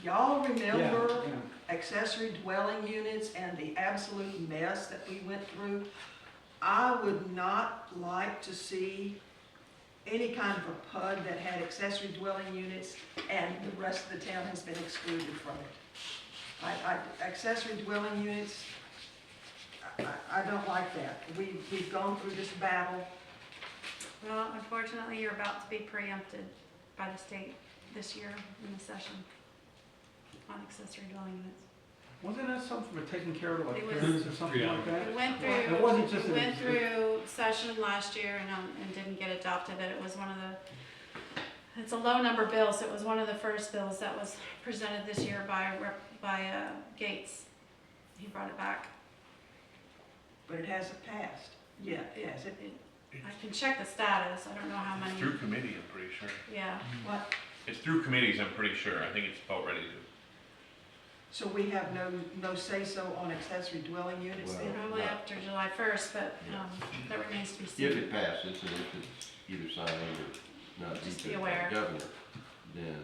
Y'all remember accessory dwelling units and the absolute mess that we went through? I would not like to see any kind of a PUD that had accessory dwelling units and the rest of the town has been excluded from it. Accessory dwelling units, I don't like that. We've gone through this battle. Well, unfortunately, you're about to be preempted by the state this year in the session on accessory dwelling units. Wasn't that something for taking care of like It was- birds or something like that? It went It through, wasn't just it an- went through session last year and didn't get adopted, but it was one of the, it's a low number bill, so it was one of the first bills that was presented this year by Gates. He brought it back. But it hasn't passed yet, has it? I can check the status, I don't know how it's many, through committee, I'm pretty sure. yeah. What? It's through committees, I'm pretty sure. I think it's about ready to. So we have no say-so on accessory dwelling units Well, then? Probably after July 1st, but that remains to be seen. If it passes and if it's either signed or not Just be vetoed by aware. the governor, then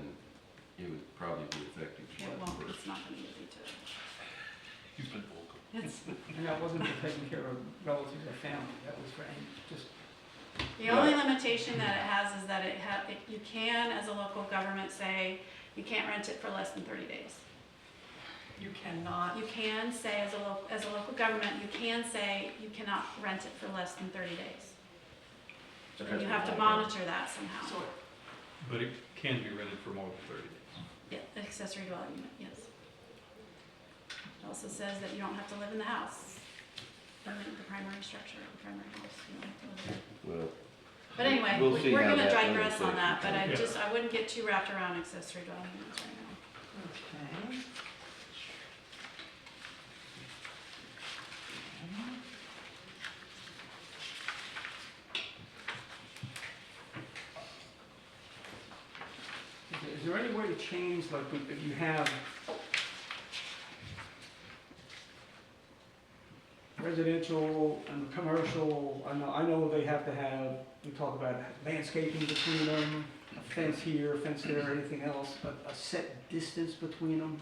it would probably be effective It July won't, 1st. it's not gonna get vetoed. You've been vocal. It's, And that wasn't for taking care of relatives or family, that was for just, the only limitation that it has is that you can, as a local government, say, you can't rent it for less than 30 days. You cannot. You can say, as a local government, you can say you cannot rent it for less than 30 days. And you have to monitor that somehow. So But it can be rented for more than 30 days. Yeah, accessory dwelling unit, yes. It also says that you don't have to live in the house, the primary structure, the primary house, you don't have to live there. Well, But anyway, we'll see we're how gonna that digress on that, but legislation I wouldn't get too wrapped around accessory dwelling units right now. okay. is there any way to change, like, if you have residential and commercial, I know they have to have, we talk about landscaping between them, a fence here, a fence there, anything else, a set distance between them?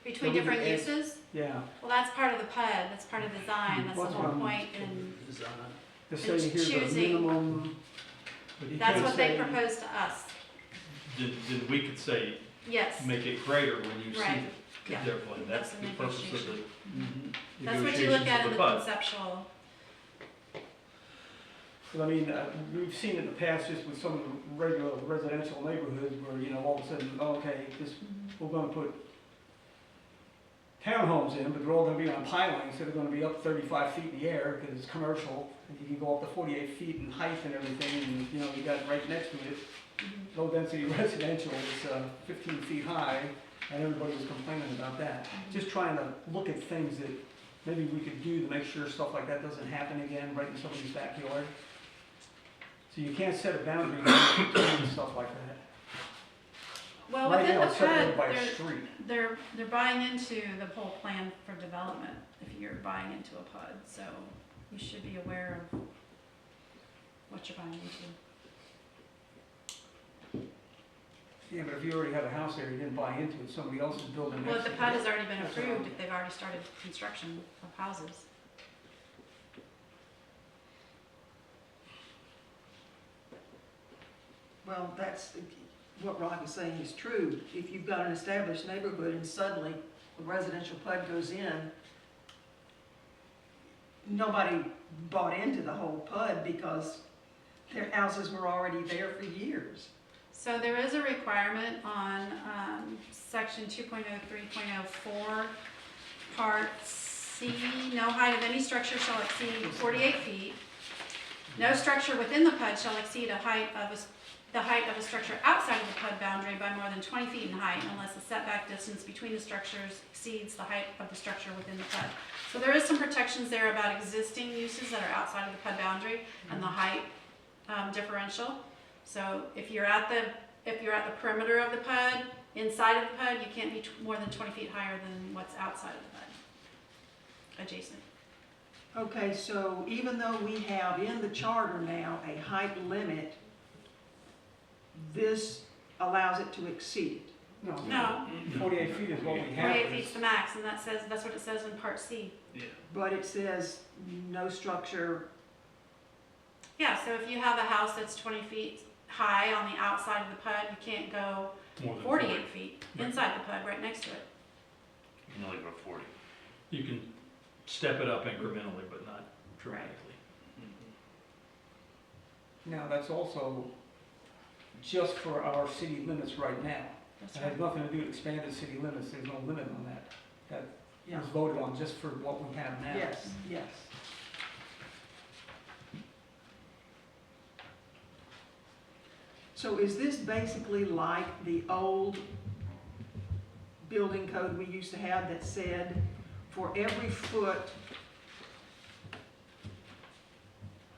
Between Well, we different could add- uses, Yeah, well, that's part of the PUD, that's part of design, that's the What's whole wrong? point, and Design. to say And here's a choosing- minimum. but you that's can't what they say- proposed to us, Then we could say, yes. make it greater when you see Right, the yeah. definitely. That's That's the the purpose of the negotiation. Mhm. That's what you look at in negotiations the of the PUD. conceptual, But I mean, we've seen in the past just with some of the regular residential neighborhoods where, you know, all of a sudden, okay, this, we're gonna put townhomes in, but they're all gonna be on pilings, so they're gonna be up 35 feet in the air, because it's commercial, and you can go up to 48 feet in height and everything, and, you know, you got right next to it, low-density residential is 15 feet high, and everybody was complaining about that. Just trying to look at things that maybe we could do to make sure stuff like that doesn't happen again right in somebody's backyard. So you can't set a boundary between stuff like that. well, Right within now, the it's separated PUD, by a street. they're buying into the whole plan for development, if you're buying into a PUD, so you should be aware of what you're buying into. Yeah, but if you already have a house there, you didn't buy into it, somebody else is building Well, next if to the it. PUD has already been That's approved, all. if they've already started construction of houses. Well, that's, what Rob is saying is true. If you've got an established neighborhood and suddenly a residential PUD goes in, nobody bought into the whole PUD because their houses were already there for years. So there is a requirement on section 2.03.04, part C, no height of any structure shall exceed 48 feet. No structure within the PUD shall exceed the height of a structure outside of the PUD boundary by more than 20 feet in height unless the setback distance between the structures exceeds the height of the structure within the PUD. So there is some protections there about existing uses that are outside of the PUD boundary and the height differential. So if you're at the perimeter of the PUD, inside of the PUD, you can't be more than 20 feet higher than what's outside of the PUD, adjacent. Okay, so even though we have in the charter now a height limit, this allows it to exceed it. No, 48 feet is what we have. 48 feet's the max, and that's what it says in part C. But it says no structure, Yeah, so if you have a house that's 20 feet high on the outside of the PUD, you can't go More than 48 feet inside the PUD right next to it. You can only go 40. You can step it up incrementally, but not dramatically. Now, that's also just for our city limits right now. That's It right. has nothing to do with expanded city limits, there's no limit on that. That yeah, was voted on just for what we have now. yes, yes. So is this basically like the old building code we used to have that said for every foot,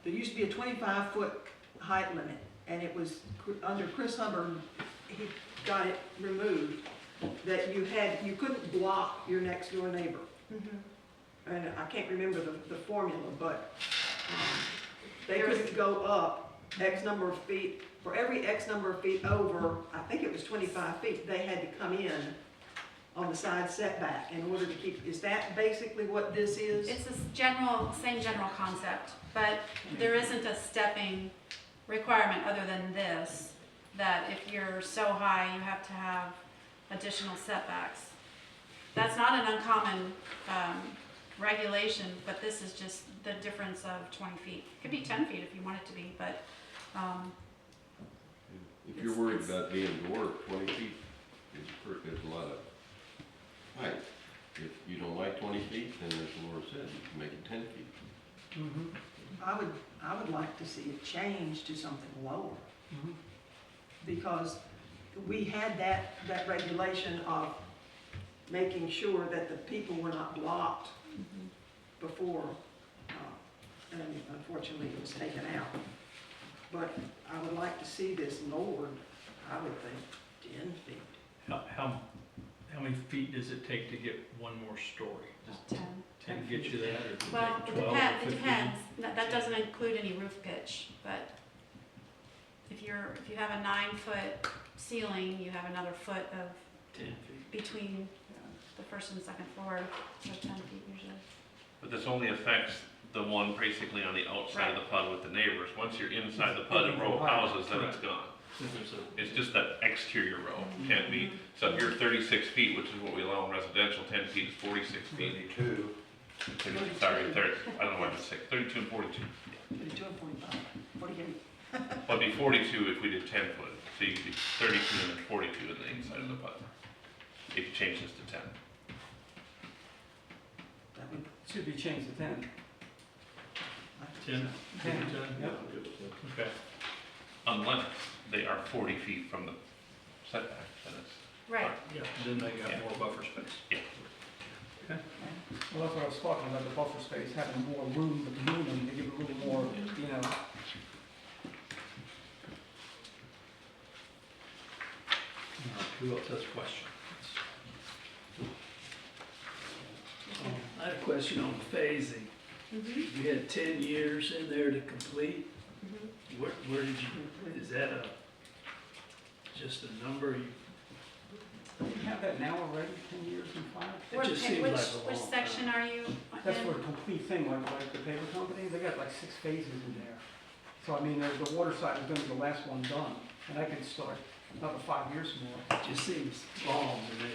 there used to be a 25-foot height limit, and it was under Chris Hubbard, he got it removed, that you couldn't block your next door neighbor. And I can't remember the formula, but they couldn't go up X number of feet. For every X number of feet over, I think it was 25 feet, they had to come in on the side setback in order to keep, is that basically what this is? It's the same general concept, but there isn't a stepping requirement other than this, that if you're so high, you have to have additional setbacks. That's not an uncommon regulation, but this is just the difference of 20 feet. It could be 10 feet if you want it to be, but If you're worried about being dwarfed, 20 feet is a lot of height. If you don't like 20 feet, then as Laura said, you can make it 10 feet. Mhm, I would like to see it change to something lower, mhm. because we had that regulation of making sure that the people were not blocked before, and unfortunately it was taken out. But I would like to see this lowered, I would think 10 feet. How many feet does it take to get one more story? Does 10. 10 get you that, or does it Well, take it 12 or depends, 15? it depends. That doesn't include any roof pitch, but if you have a 9-foot ceiling, you have another foot of 10 feet. between the first and second floor, so 10 feet usually. But this only affects the one basically on the outside of the PUD with the neighbors. Once you're inside the PUD and row of houses, then it's gone. There's a- It's just that exterior row, can't be, so if you're 36 feet, which is what we allow in residential, 10 feet is 46 feet. 32. Sorry, 30, I don't know why I said 32 and 42. 32 and 45, 48. Well, it'd be 42 if we did 10 foot, so you'd be 32 and then 42 in the inside of the PUD. If you change this to 10. That would, Should be changed to 10. 10? 10, 10? yep. Okay. Unless they are 40 feet from the setback, then it's. Right. Yeah, then they got Yeah. more buffer space. Yeah. Well, that's what I was talking about, the buffer space, having more room between them to give it a little more, you know. All right, who else has a question? I had a question on phasing. You had 10 years in there to complete. Where did you, is that just a number? Do you have that now already, 10 years and 5? It just seems like a Which long section are you That's in? for a complete thing, like the paper company, they got like 6 phases in there. So I mean, the water side is gonna be the last one done, and that could start another 5 years from now. It just seems long to me.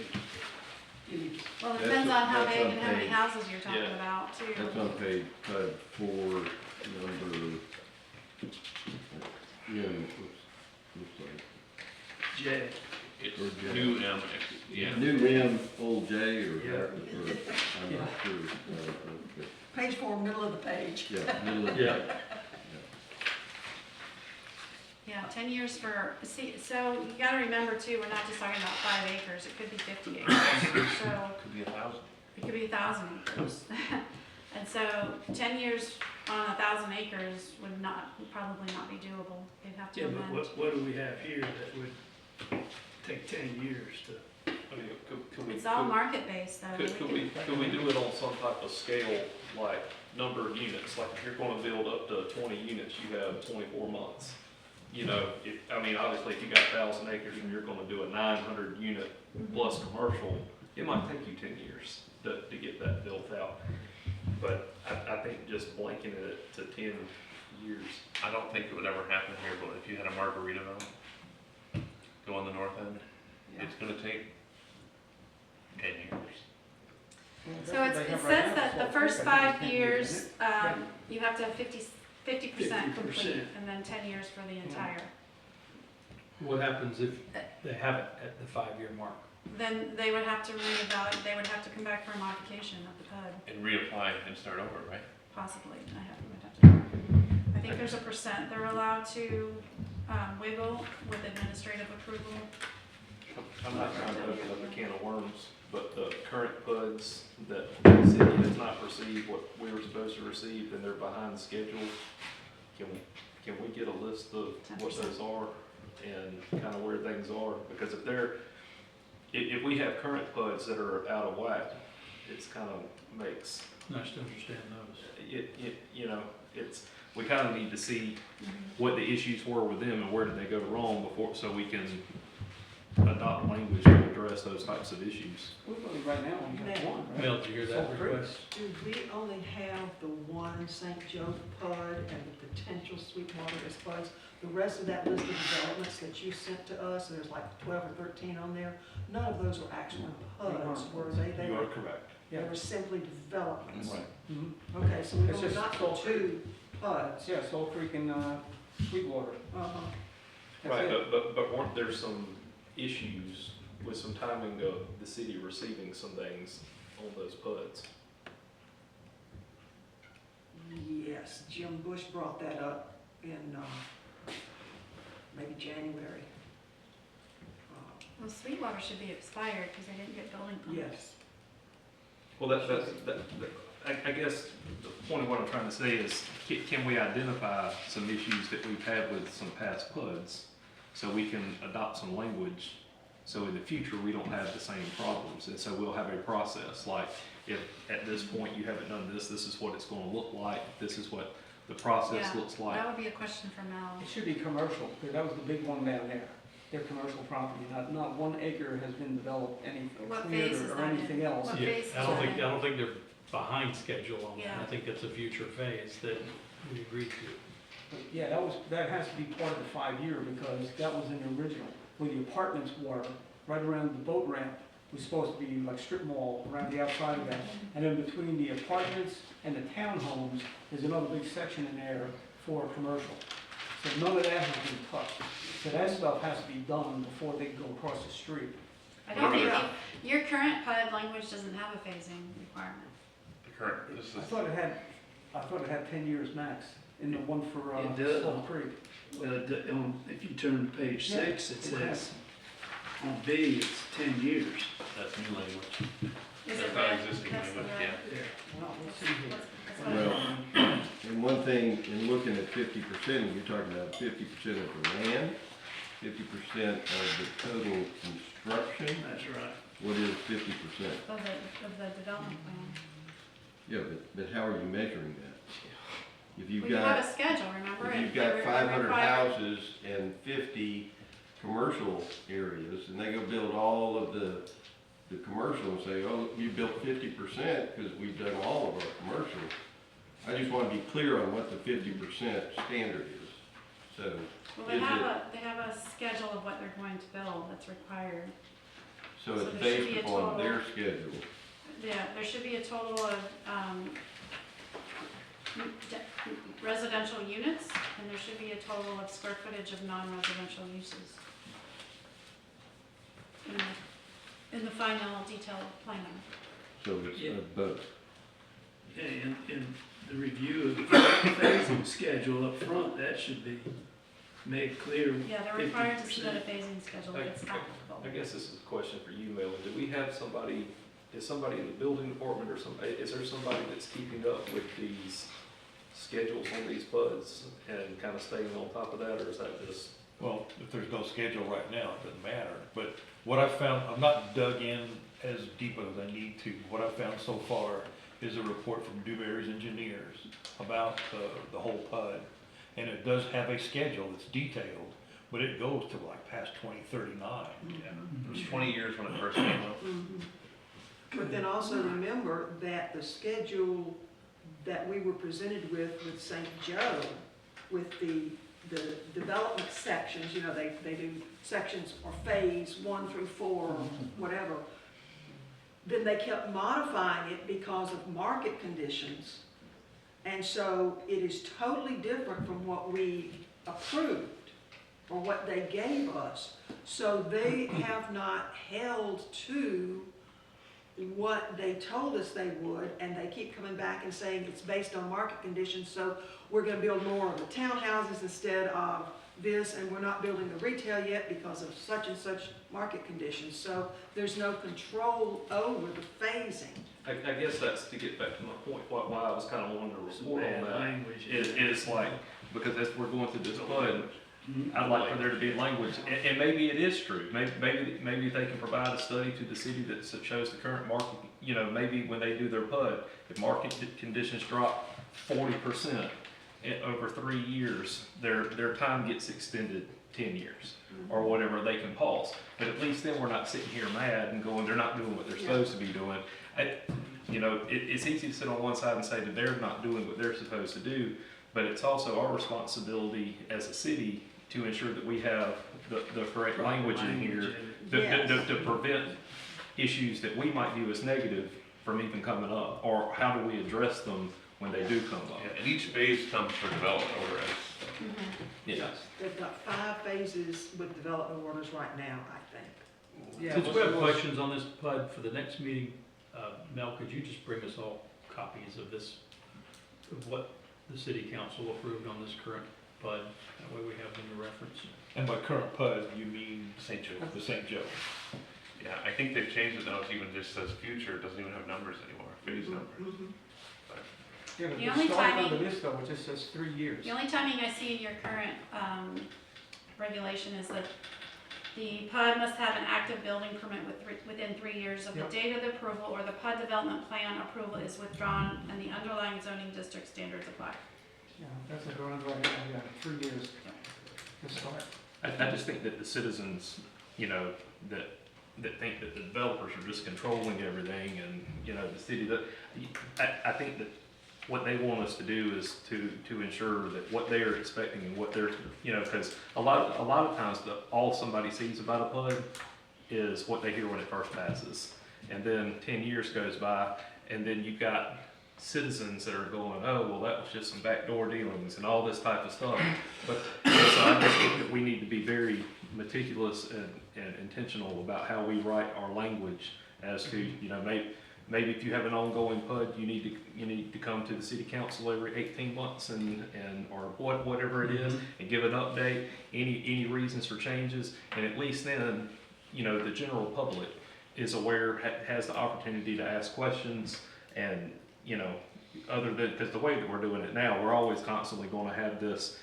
Well, it That's depends on- on how that's big on and how many page- houses you're talking Yeah. about too. That's on page PUD 4, number, looks like. J, It's Or J. new M, yeah. New M, old J, or, Yeah. or, I'm not sure. But, Page 4, middle of the page. yeah, middle of Yeah. that. Yeah, 10 years for, see, so you gotta remember too, we're not just talking about 5 acres, it could be 50 acres. So Could be 1,000. it could be 1,000 acres. And so 10 years on 1,000 acres would probably not be doable. They'd have to yeah, but amend. what do we have here that would take 10 years to? I mean, could we? It's all market-based though. Could we do it on some type of scale, like number of units? Like if you're gonna build up to 20 units, you have 24 months. You know, I mean, obviously, if you got 1,000 acres and you're gonna do a 900 unit plus commercial, it might take you 10 years to get that built out. But I think just blanking it to 10 years. I don't think it would ever happen here, but if you had a Margaritaville, go on the north end, it's gonna take 10 years. So it says that the first 5 years, you have to have 50% complete, 50%. and then 10 years for the entire. What happens if they have it at the 5-year mark? Then they would have to reevaluate, they would have to come back for a modification of the PUD, And reapply and start over, right? possibly. I think there's a percent they're allowed to wiggle with administrative approval. I'm not trying to open up a can of worms, but the current PUDs that the city has not received what we were supposed to receive, and they're behind schedule, can we get a list of what 10%. those are and kind of where things are? Because if we have current PUDs that are out of whack, it's kind of makes, Nice to understand those. you know, we kind of need to see what the issues were with them and where did they go wrong before, so we can adopt language to address those types of issues. We really right now only have one, right? Mel, did you hear that Salt Creek. request? Do we only have the one St. Joe PUD and the potential Sweetwater as PUDs? The rest of that list of developments that you sent to us, there's like 12 or 13 on there, none of those were actual PUDs, were they? They You are were, correct. they were simply developments. Mhm. Okay, so we It's only just got Salt the 2 PUDs. Yeah, Salt Creek and Sweetwater. Uh-huh. That's Right, it. but weren't there some issues with some timing of the city receiving some things on those PUDs? Yes, Jim Bush brought that up in maybe January. Well, Sweetwater should be expired because they didn't get building permits. Yes. Well, I guess the point of what I'm trying to say is, can we identify some issues that we've had with some past PUDs so we can adopt some language, so in the future we don't have the same problems, and so we'll have a process, like if at this point you haven't done this, this is what it's gonna look like, this is what the process Yeah, looks like. That would be a question for Mel. It should be commercial, because that was the big one down there. Their commercial property, not 1 acre has been developed, anything What cleared phase is or that in? anything else. What Yeah, phase is I don't that think, in? I don't think they're behind schedule on that. Yeah. I think it's a future phase that we agreed to. But yeah, that has to be part of the 5-year, because that was in the original, where the apartments were, right around the boat ramp, was supposed to be like strip mall around the outside of that. And then between the apartments and the townhomes, there's another big section in there for commercial. So none of that has been touched. So that stuff has to be done before they go across the street. I don't think, your current PUD language doesn't have a phasing requirement. The current, this I is, thought it had 10 years max in the one for It does. Salt Creek. Well, if you turn to page Yeah, 6, it it says, has. on B, it's 10 years. that's new language. Is That's it not red? existing That's the language, red. yeah. Well, let's see here. That's what it Well, and one thing, in looking at 50%, you're talking about 50% of the land, 50% of the total construction. That's right. What is 50%? Of the development plan. Yeah, but how are you measuring that? If you've Well, you have got, a schedule, remember? if you've They got were 500 required- houses and 50 commercial areas, and they go build all of the commercial and say, oh, we built 50% because we've done all of our commercial. I just want to be clear on what the 50% standard is. So, Well, Is they have a schedule of what they're going to build that's required. so So it's there should be based a upon total- their schedule. Yeah, there should be a total of, residential units, and there should be a total of square footage of non-residential uses. In the final detailed plan. So it's Yeah. both. Yeah, in the review of the phasing schedule up front, that should be made clear. Yeah, they're required to submit a 50%. phasing schedule if it's applicable. I guess this is a question for you, Melanie. Do we have somebody, is somebody in the building department or somebody, is there somebody that's keeping up with these schedules on these PUDs and kind of staying on top of that, or is that just? Well, if there's no schedule right now, it doesn't matter, but what I've found, I'm not dug in as deep as I need to. What I've found so far is a report from Dewberry's engineers about the whole PUD. And it does have a schedule that's detailed, but it goes to like past 2039. It was 20 years when it first came up. But then also remember that the schedule that we were presented with St. Joe, with the development sections, you know, they do sections or phase 1 through 4, or whatever. Then they kept modifying it because of market conditions. And so it is totally different from what we approved or what they gave us. So they have not held to what they told us they would, and they keep coming back and saying it's based on market conditions, so we're gonna build more of the townhouses instead of this, and we're not building the retail yet because of such and such market conditions. So there's no control over the phasing. I guess that's to get back to my point, why I was kind of wanting to report on Bad that. language. Is like, because as we're going through this PUD, I'd like for there to be language, and maybe it is true, maybe they can provide a study to the city that shows the current market, you know, maybe when they do their PUD, if market conditions drop 40% over 3 years, their time gets extended 10 years, or whatever, they can pause. But at least then we're not sitting here mad and going, they're not doing what they're supposed to be doing. You know, it's easy to sit on one side and say that they're not doing what they're supposed to do, but it's also our responsibility as a city to ensure that we have the correct language in here to prevent issues that we might view as negative from even coming up, or how do we address them when they do come up? Yeah, and each phase comes for development order as Yes. They've got 5 phases with development orders right now, I think. Yeah, Since we have questions on this PUD for the next meeting, Mel, could you just bring us all copies of this, of what the city council approved on this current PUD? That way we have them to reference. And by current PUD, you mean St. Joe. the St. Joe. Yeah, I think they've changed it now, it even just says future, it doesn't even have numbers anymore, phase number. Yeah, but The the only start timing- under this though, it just says 3 years. The only timing I see in your current regulation is that the PUD must have an active building permit within 3 years of the Yep. date of the approval, or the PUD development plan approval is withdrawn and the underlying zoning district standards apply. Yeah, that's a going right now, yeah, 3 years to start. I just think that the citizens, you know, that think that the developers are just controlling everything, and, you know, the city, I think that what they want us to do is to ensure that what they are expecting and what they're, you know, because a lot of times all somebody sees about a PUD is what they hear when it first passes. And then 10 years goes by, and then you've got citizens that are going, oh, well, that was just some backdoor dealings and all this type of stuff. But so I just think that we need to be very meticulous and intentional about how we write our language as to, you know, maybe if you have an ongoing PUD, you need to come to the city council every 18 months and or whatever it is, and give an update, any reasons for changes, and at least then, you know, the general public is aware, has the opportunity to ask questions, and, you know, other than, because the way that we're doing it now, we're always constantly going to have this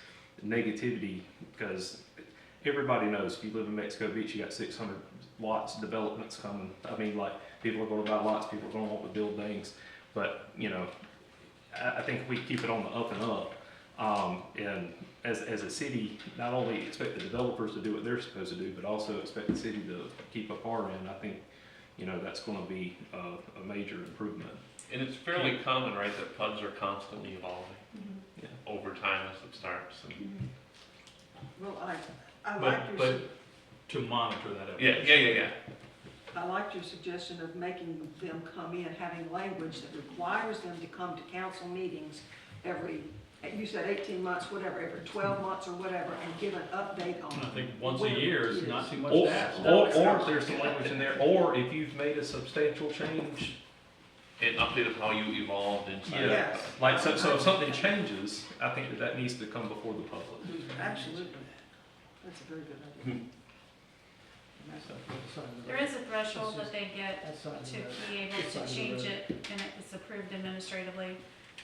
negativity, because everybody knows if you live in Mexico Beach, you got 600 lots, developments coming. I mean, like, people are going to buy lots, people are going to want to build things, but, you know, I think if we keep it on the up and up, and as a city, not only expect the developers to do what they're supposed to do, but also expect the city to keep up our end, I think, you know, that's going to be a major improvement. And it's fairly common, right, that PUDs are constantly evolving Mm-hmm. over time as it starts. And Well, I like your, But to monitor that. Yeah, evolution. yeah. I liked your suggestion of making them come in, having language that requires them to come to council meetings every, you said 18 months, whatever, every 12 months or whatever, and give an update on I it. think once a When year it is not too much Or, to ask. or if there's some language in there, or if you've made a substantial change. An update of how you evolved inside. Yeah. Yes. Like, so if something changes, I think that needs to come before the public. Absolutely. That's a very good idea. That's not the other side of the There road. is a threshold that they get That side of to the road. be able This side to of the change road. it, and it's approved administratively,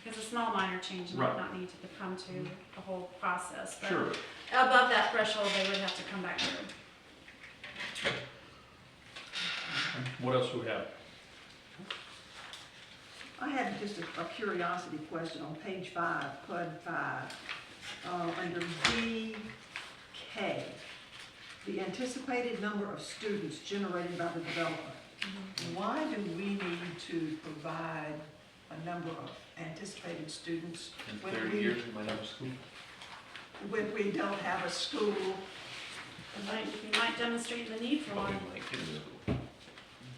because a small minor change Right. might not need to come to the whole process. But Sure. above that threshold, they would have to come back through. What else do we have? I had just a curiosity question on page 5, PUD 5, under BK, the anticipated number of students generated by the development. Why do we need to provide a number of anticipated students In when 30 we, years, we might have a school. when we don't have a school? You might demonstrate the need for But we one. might get a school.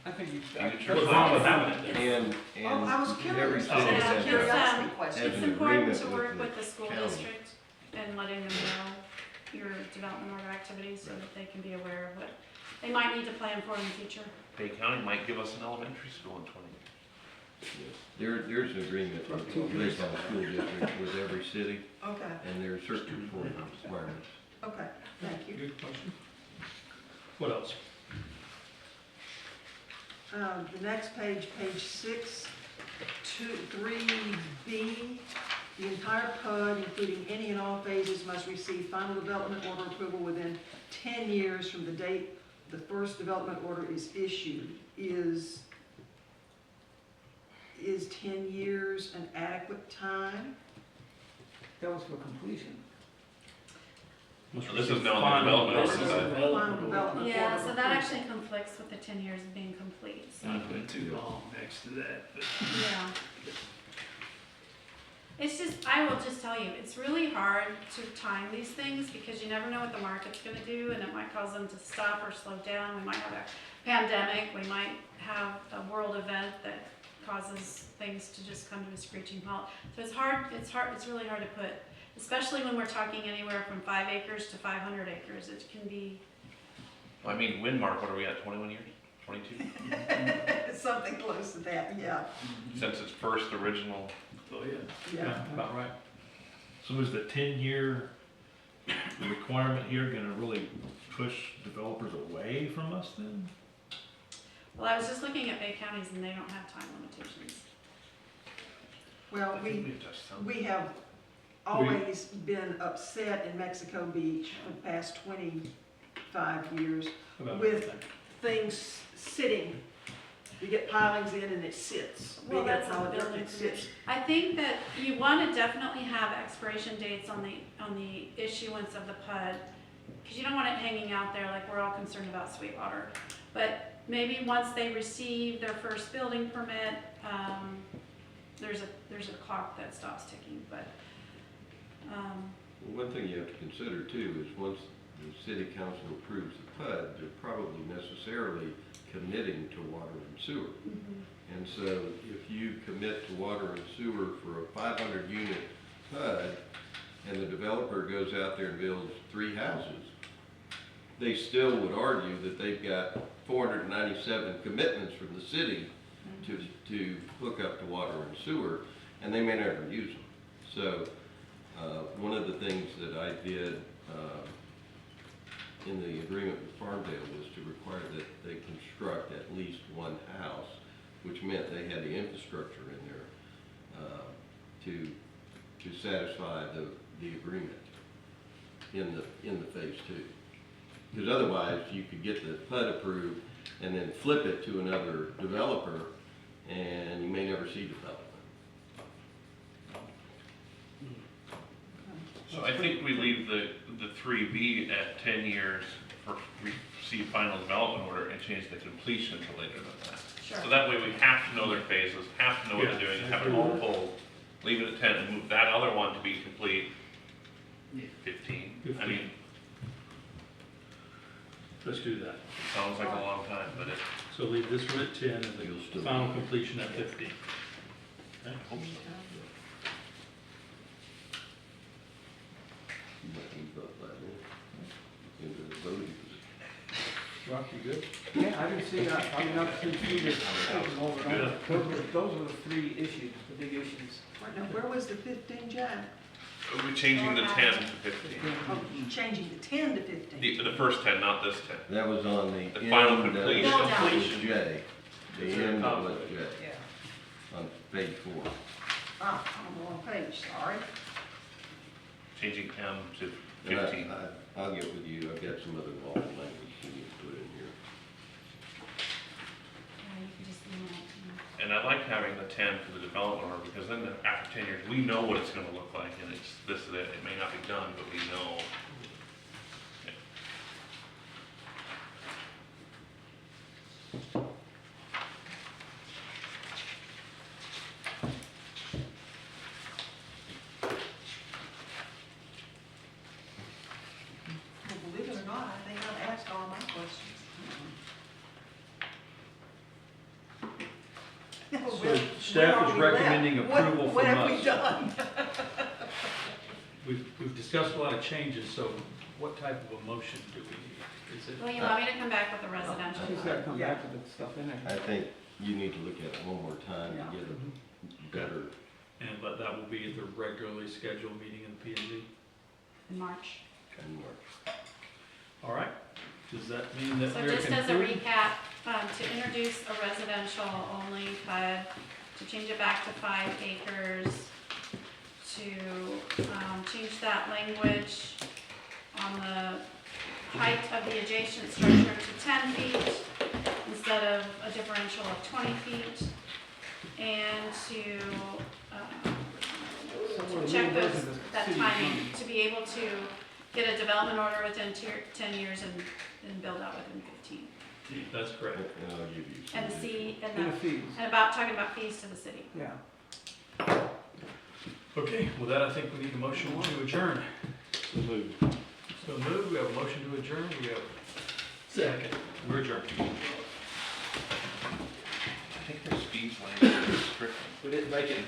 I think you. Future. What's wrong with that? And, Oh, I was and curious. every It's city Yeah, a has curiosity a, question. has It's an important agreement to with work the with the school county. district and letting them know your development order activities so that they can be aware of what they might need to plan for in the future. Bay County might give us an elementary school in 20 years. There's an agreement based on the school district with every city, Okay, and there are certain requirements. okay, thank you. Good question. What else? The next page, page 6, 3B, the entire PUD, including any and all phases, must receive final development order approval within 10 years from the date the first development order is issued. Is 10 years an adequate time? That was for completion. So this is now on the development order This is side. Final development Yeah, order so that approval. actually conflicts with the 10 years of being complete, so, Not put too long next to that, but yeah. It's just, I will just tell you, it's really hard to time these things because you never know what the market's gonna do and it might cause them to stop or slow down. We might have a pandemic, we might have a world event that causes things to just come to a screeching halt. So it's really hard to put, especially when we're talking anywhere from 5 acres to 500 acres. It can be, I mean, Windmark, what are we at, 21 years? 22? Something close to that, yeah, Since its first original, oh yeah. yeah. About right. So is the 10-year requirement here gonna really push developers away from us then? well, I was just looking at Bay counties and they don't have time limitations. Well, I think we've touched some. we have always been upset in Mexico Beach for the past 25 years About with everything. things sitting. You get pilings in and it sits. We Well, get that's a piled up and building it sits. I think that you want to definitely have expiration dates on the issuance of the PUD, because you don't want it hanging out there like we're all concerned about Sweetwater. But maybe once they receive their first building permit, there's a clock that stops ticking, but, Well, one thing you have to consider too is once the city council approves the PUD, they're probably necessarily committing to water and sewer. And so if you commit to water and sewer for a 500 unit PUD and the developer goes out there and builds 3 houses, they still would argue that they've got 497 commitments from the city to hook up to water and sewer, and they may never use them. So one of the things that I did in the agreement with Farmdale was to require that they construct at least 1 house, which meant they had the infrastructure in there to satisfy the agreement in the phase 2. Because otherwise, you could get the PUD approved and then flip it to another developer, and you may never see development. So I think we leave the 3B at 10 years for receive final development order and change the completion to later than that. sure. So that way we have to know their phases, have to know what they're doing, have it all pulled, leave it at 10 and move that other one to be complete. Yeah. 15. I mean, Let's do that. Sounds like a long time, but it, So leave this one at 10 and You'll the still- final completion at 15. I hope so. Into the voting. Rock, you good? Yeah, I didn't see that, I mean, I've been through this over and over. Those were the three issues, the big issues. Now, where was the 15, Jack? We're changing the 10 to 15. Oh, you changing the 10 to 15? The first 10, not this 10. That was on the The end. final that was- completion. Build out. was J. The end was J, Yeah. on page 4. Ah, I'm on the wrong page, sorry. Changing M to And 15. I'll get with you, I've got some other law language we need to put in here. Yeah, you can just email it to me. And I like having the 10 for the development order, because then after 10 years, we know what it's gonna look like, and it's this, that, it may not be done, but we know. Well, believe it or not, I think I've asked all my questions. So staff is recommending approval What from have we us. done? We've discussed a lot of changes, so what type of a motion do we need? Is it, Well, you want me to come back with the residential? She's gotta come back with the stuff in I there. think you need to look at it one more time to get Mhm. a better, and but that will be at the regularly scheduled meeting in P and Z? In March. more. All right, does that mean that So we're just as a concluded? recap, to introduce a residential only PUD, to change it back to 5 acres, to change that language on the height of the adjacent structure to 10 feet instead of a differential of 20 feet, and to check those, that timing, to be able to get a development order within 10 years and build out within 15. That's correct. And I'll give you some. And the C, And the and fees, talking about fees to the city. yeah. Okay, with that, I think we need a motion to adjourn. So moved. We have a motion to adjourn, we have second. We're adjourned. I think their speech language is strict. We didn't make it.